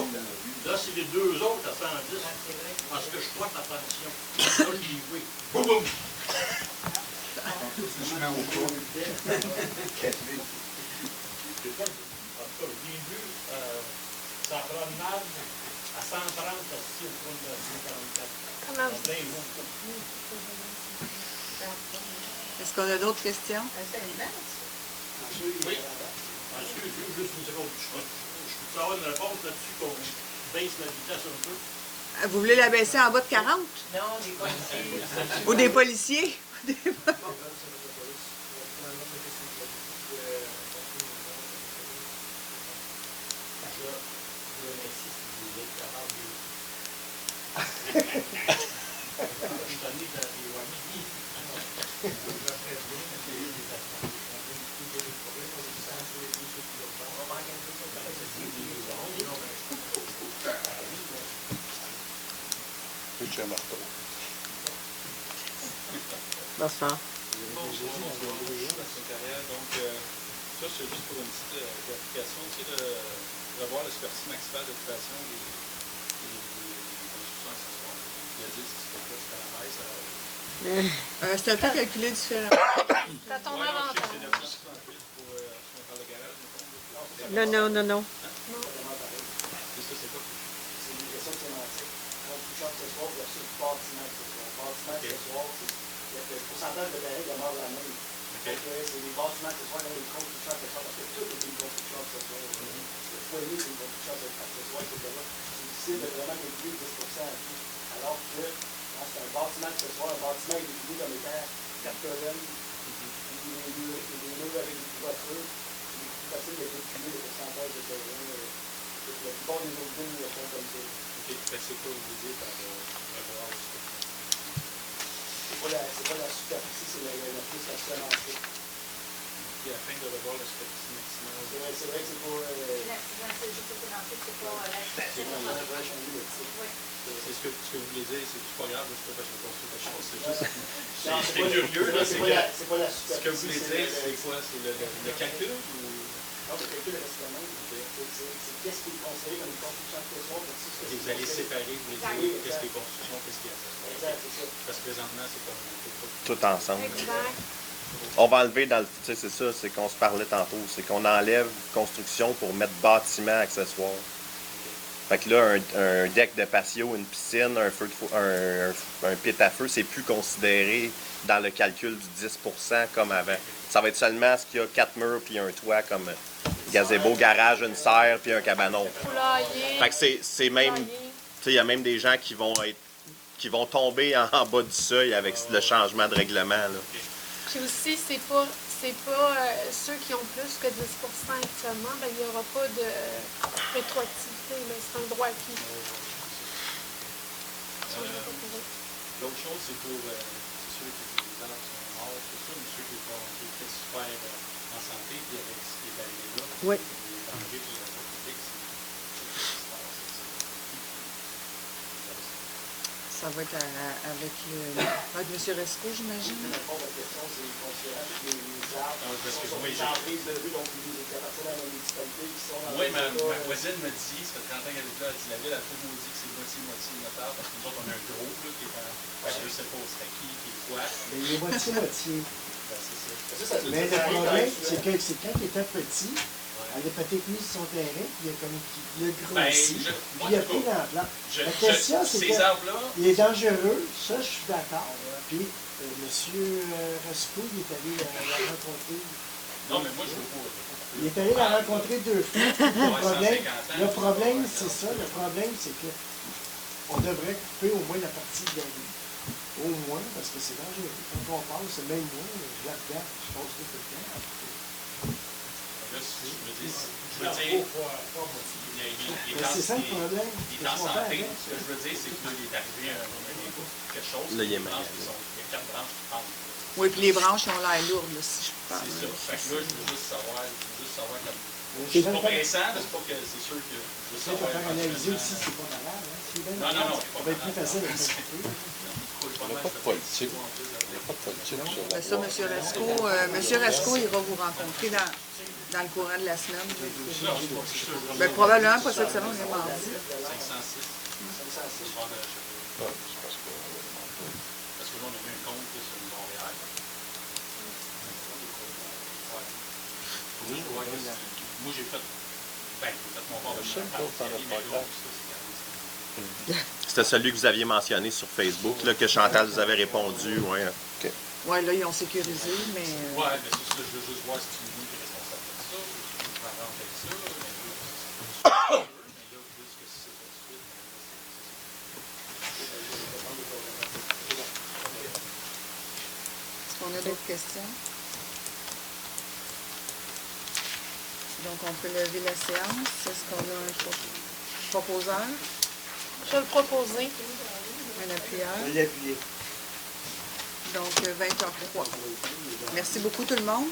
Speaker 11: Là, c'est les deux autres à 110. Parce que je porte attention. Là, je les vois. Boum, boum! Je l'ai vu, ça prend mal à 130 assis au point de 144.
Speaker 5: Comment vous...
Speaker 1: Est-ce qu'on a d'autres questions?
Speaker 11: Oui. Juste une seconde. Je peux avoir une réponse là-dessus qu'on baisse la vitesse un peu.
Speaker 1: Vous voulez la baisser en bas de 40?
Speaker 9: Non, des policiers.
Speaker 1: Ou des policiers?
Speaker 7: Bonsoir.
Speaker 12: Bonjour, donc, ça, c'est juste pour une petite clarification, tu sais, de revoir la superficie maximale d'occupation des constructions accessoires. Il a dit que c'était quoi, c'était la baisse.
Speaker 1: C'est un peu calculé différemment.
Speaker 5: C'est à ton avantage.
Speaker 12: C'est 968 pour, si on parle de garage,
Speaker 7: Non.
Speaker 12: C'est ça, c'est quoi?
Speaker 2: C'est une question sémantique. Construction accessoire versus bâtiment accessoire. Bâtiment accessoire, c'est le pourcentage de terrain demeure la même. C'est les bâtiments accessoires et les constructions accessoires, parce que tout est une construction accessoire. Le foyer, c'est une construction accessoire, etc. C'est difficile de vraiment calculer 10% à tout. Alors que c'est un bâtiment accessoire, un bâtiment est défini comme étant 4 colonnes, des murs avec des couvertures. C'est plus facile de calculer le pourcentage de terrain. La plupart des autres villes le font comme ça.
Speaker 12: Ok, c'est quoi vous disiez par revoir la superficie?
Speaker 2: C'est pas la superficie, c'est la plus la sémantique.
Speaker 12: Puis afin de revoir la superficie maximale.
Speaker 2: C'est vrai que c'est pas...
Speaker 4: C'est juste sémantique, c'est pas la
Speaker 2: C'est pas la vraie changer le titre.
Speaker 12: C'est ce que vous voulez dire, c'est pas grave, c'est pas parce que je construis quelque chose, c'est juste...
Speaker 2: Non,
Speaker 12: C'est curieux, là,
Speaker 2: c'est pas la
Speaker 12: ce que vous voulez
Speaker 2: superficie.
Speaker 12: dire, c'est quoi? C'est le calcul ou...
Speaker 13: le calcul reste le même. C'est qu'est-ce qui est considéré comme une construction accessoire versus ce que
Speaker 12: Vous allez séparer, vous allez dire qu'est-ce qui est construction, qu'est-ce qui est accessoire.
Speaker 13: Exact, c'est ça.
Speaker 12: Parce que présentement, c'est comme
Speaker 3: Tout ensemble.
Speaker 5: Exact.
Speaker 3: On va enlever dans le. Tu sais, c'est ça, c'est qu'on se parlait tantôt. C'est qu'on enlève construction pour mettre bâtiment accessoire. Fait que là, un deck de patio, une piscine, un pit à feu, c'est plus considéré dans le calcul du 10% comme avant. Ça va être seulement ce qu'il y a 4 murs puis un toit comme gazebo, garage, une serre puis un cabanon.
Speaker 5: Poulailler.
Speaker 3: Fait que c'est même. Tu sais, il y a même des gens qui vont tomber en bas du seuil avec le changement de règlement. Là.
Speaker 5: Puis aussi, c'est pas ceux qui ont plus que 10% actuellement, ben, il n'y aura pas de rétroactivité. C'est un droit acquis.
Speaker 12: L'autre chose, c'est pour ceux qui les arbres sont morts, tout ça, mais ceux qui étaient super en santé, puis avec ce qui est arrivé là,
Speaker 7: Oui.
Speaker 12: les dangers pour la santé publique,
Speaker 1: Ça va être avec M. Resco, j'imagine.
Speaker 13: La question, c'est considérant que les arbres
Speaker 12: parce que
Speaker 13: sont
Speaker 12: oui,
Speaker 13: en prise de vue, donc ils appartiennent à la municipalité, qui sont dans
Speaker 12: oui,
Speaker 13: le
Speaker 12: ma voisine me dit, ça fait 30 ans qu'elle est là, elle dit, la ville a tout nous dit que c'est moitié notable, parce que nous autres, on a un gros, là, qui est en. Je sais pas, c'est qui est quoi.
Speaker 2: Mais il est moitié-moitié.
Speaker 12: Ben, c'est ça.
Speaker 2: Mais le problème, c'est que quand il était petit, elle a peut-être mis sur son terrain, puis il a grossi, puis il a pris l'emploi. La question, c'est
Speaker 12: ces arbres-là,
Speaker 2: qu'il est dangereux, ça, je suis d'accord. Puis, M. Resco, il est allé la rencontrer.
Speaker 12: non, mais moi, je veux pas.
Speaker 2: Il est allé la rencontrer 2 fois. Le problème, c'est ça. Le problème, c'est que on devrait couper au moins la partie de la vie. Au moins, parce que c'est dangereux. Quand on passe, même moi, je la regarde, je passe tout le temps.
Speaker 12: Là, je veux dire, il est
Speaker 2: C'est ça le problème.
Speaker 12: Il est en santé. Ce que je veux dire, c'est que là, il est arrivé quelque chose.
Speaker 3: Là, il est
Speaker 12: il y a
Speaker 3: malade.
Speaker 12: 4 branches qui pendent.
Speaker 1: Oui, puis les branches ont l'air lourdes, là, si je parle.
Speaker 12: C'est ça. Fait que là, je veux juste savoir comme. Je
Speaker 2: C'est
Speaker 12: suis pas pressant, c'est pas que c'est sûr que je veux
Speaker 2: Ça, il
Speaker 12: savoir.
Speaker 2: faut faire analyser aussi, c'est pas malade. Hein? C'est bien
Speaker 12: Non,
Speaker 2: malade,
Speaker 12: non,
Speaker 2: ça va être plus facile à s'occuper.
Speaker 6: Il n'y a pas de politique. Il n'y a pas de politique sur la
Speaker 1: Ça, M. Resco, M. Resco, il va vous rencontrer dans le courant de la semaine. Ben, probablement pas cette semaine, mais mardi.
Speaker 12: 506. Parce que là, on a mis un compte sur Montréal. Moi, j'ai fait mon part de
Speaker 3: C'était celui que vous aviez mentionné sur Facebook, là, que Chantal vous avait répondu. Ouais. OK.
Speaker 1: Oui, là, ils ont sécurisé, mais...
Speaker 12: Ouais, mais c'est ça, je veux juste voir si tu es responsable de ça, si tu prends avec ça, mais là, plus que si c'est pas de suite,
Speaker 1: Est-ce qu'on a d'autres questions? Donc, on peut lever la séance. Est-ce qu'on a un proposeur?
Speaker 5: Je vais le proposer.
Speaker 1: Un appuyeur?
Speaker 2: Je l'ai appuyé.
Speaker 1: Donc, 20h03. Merci beaucoup tout le monde.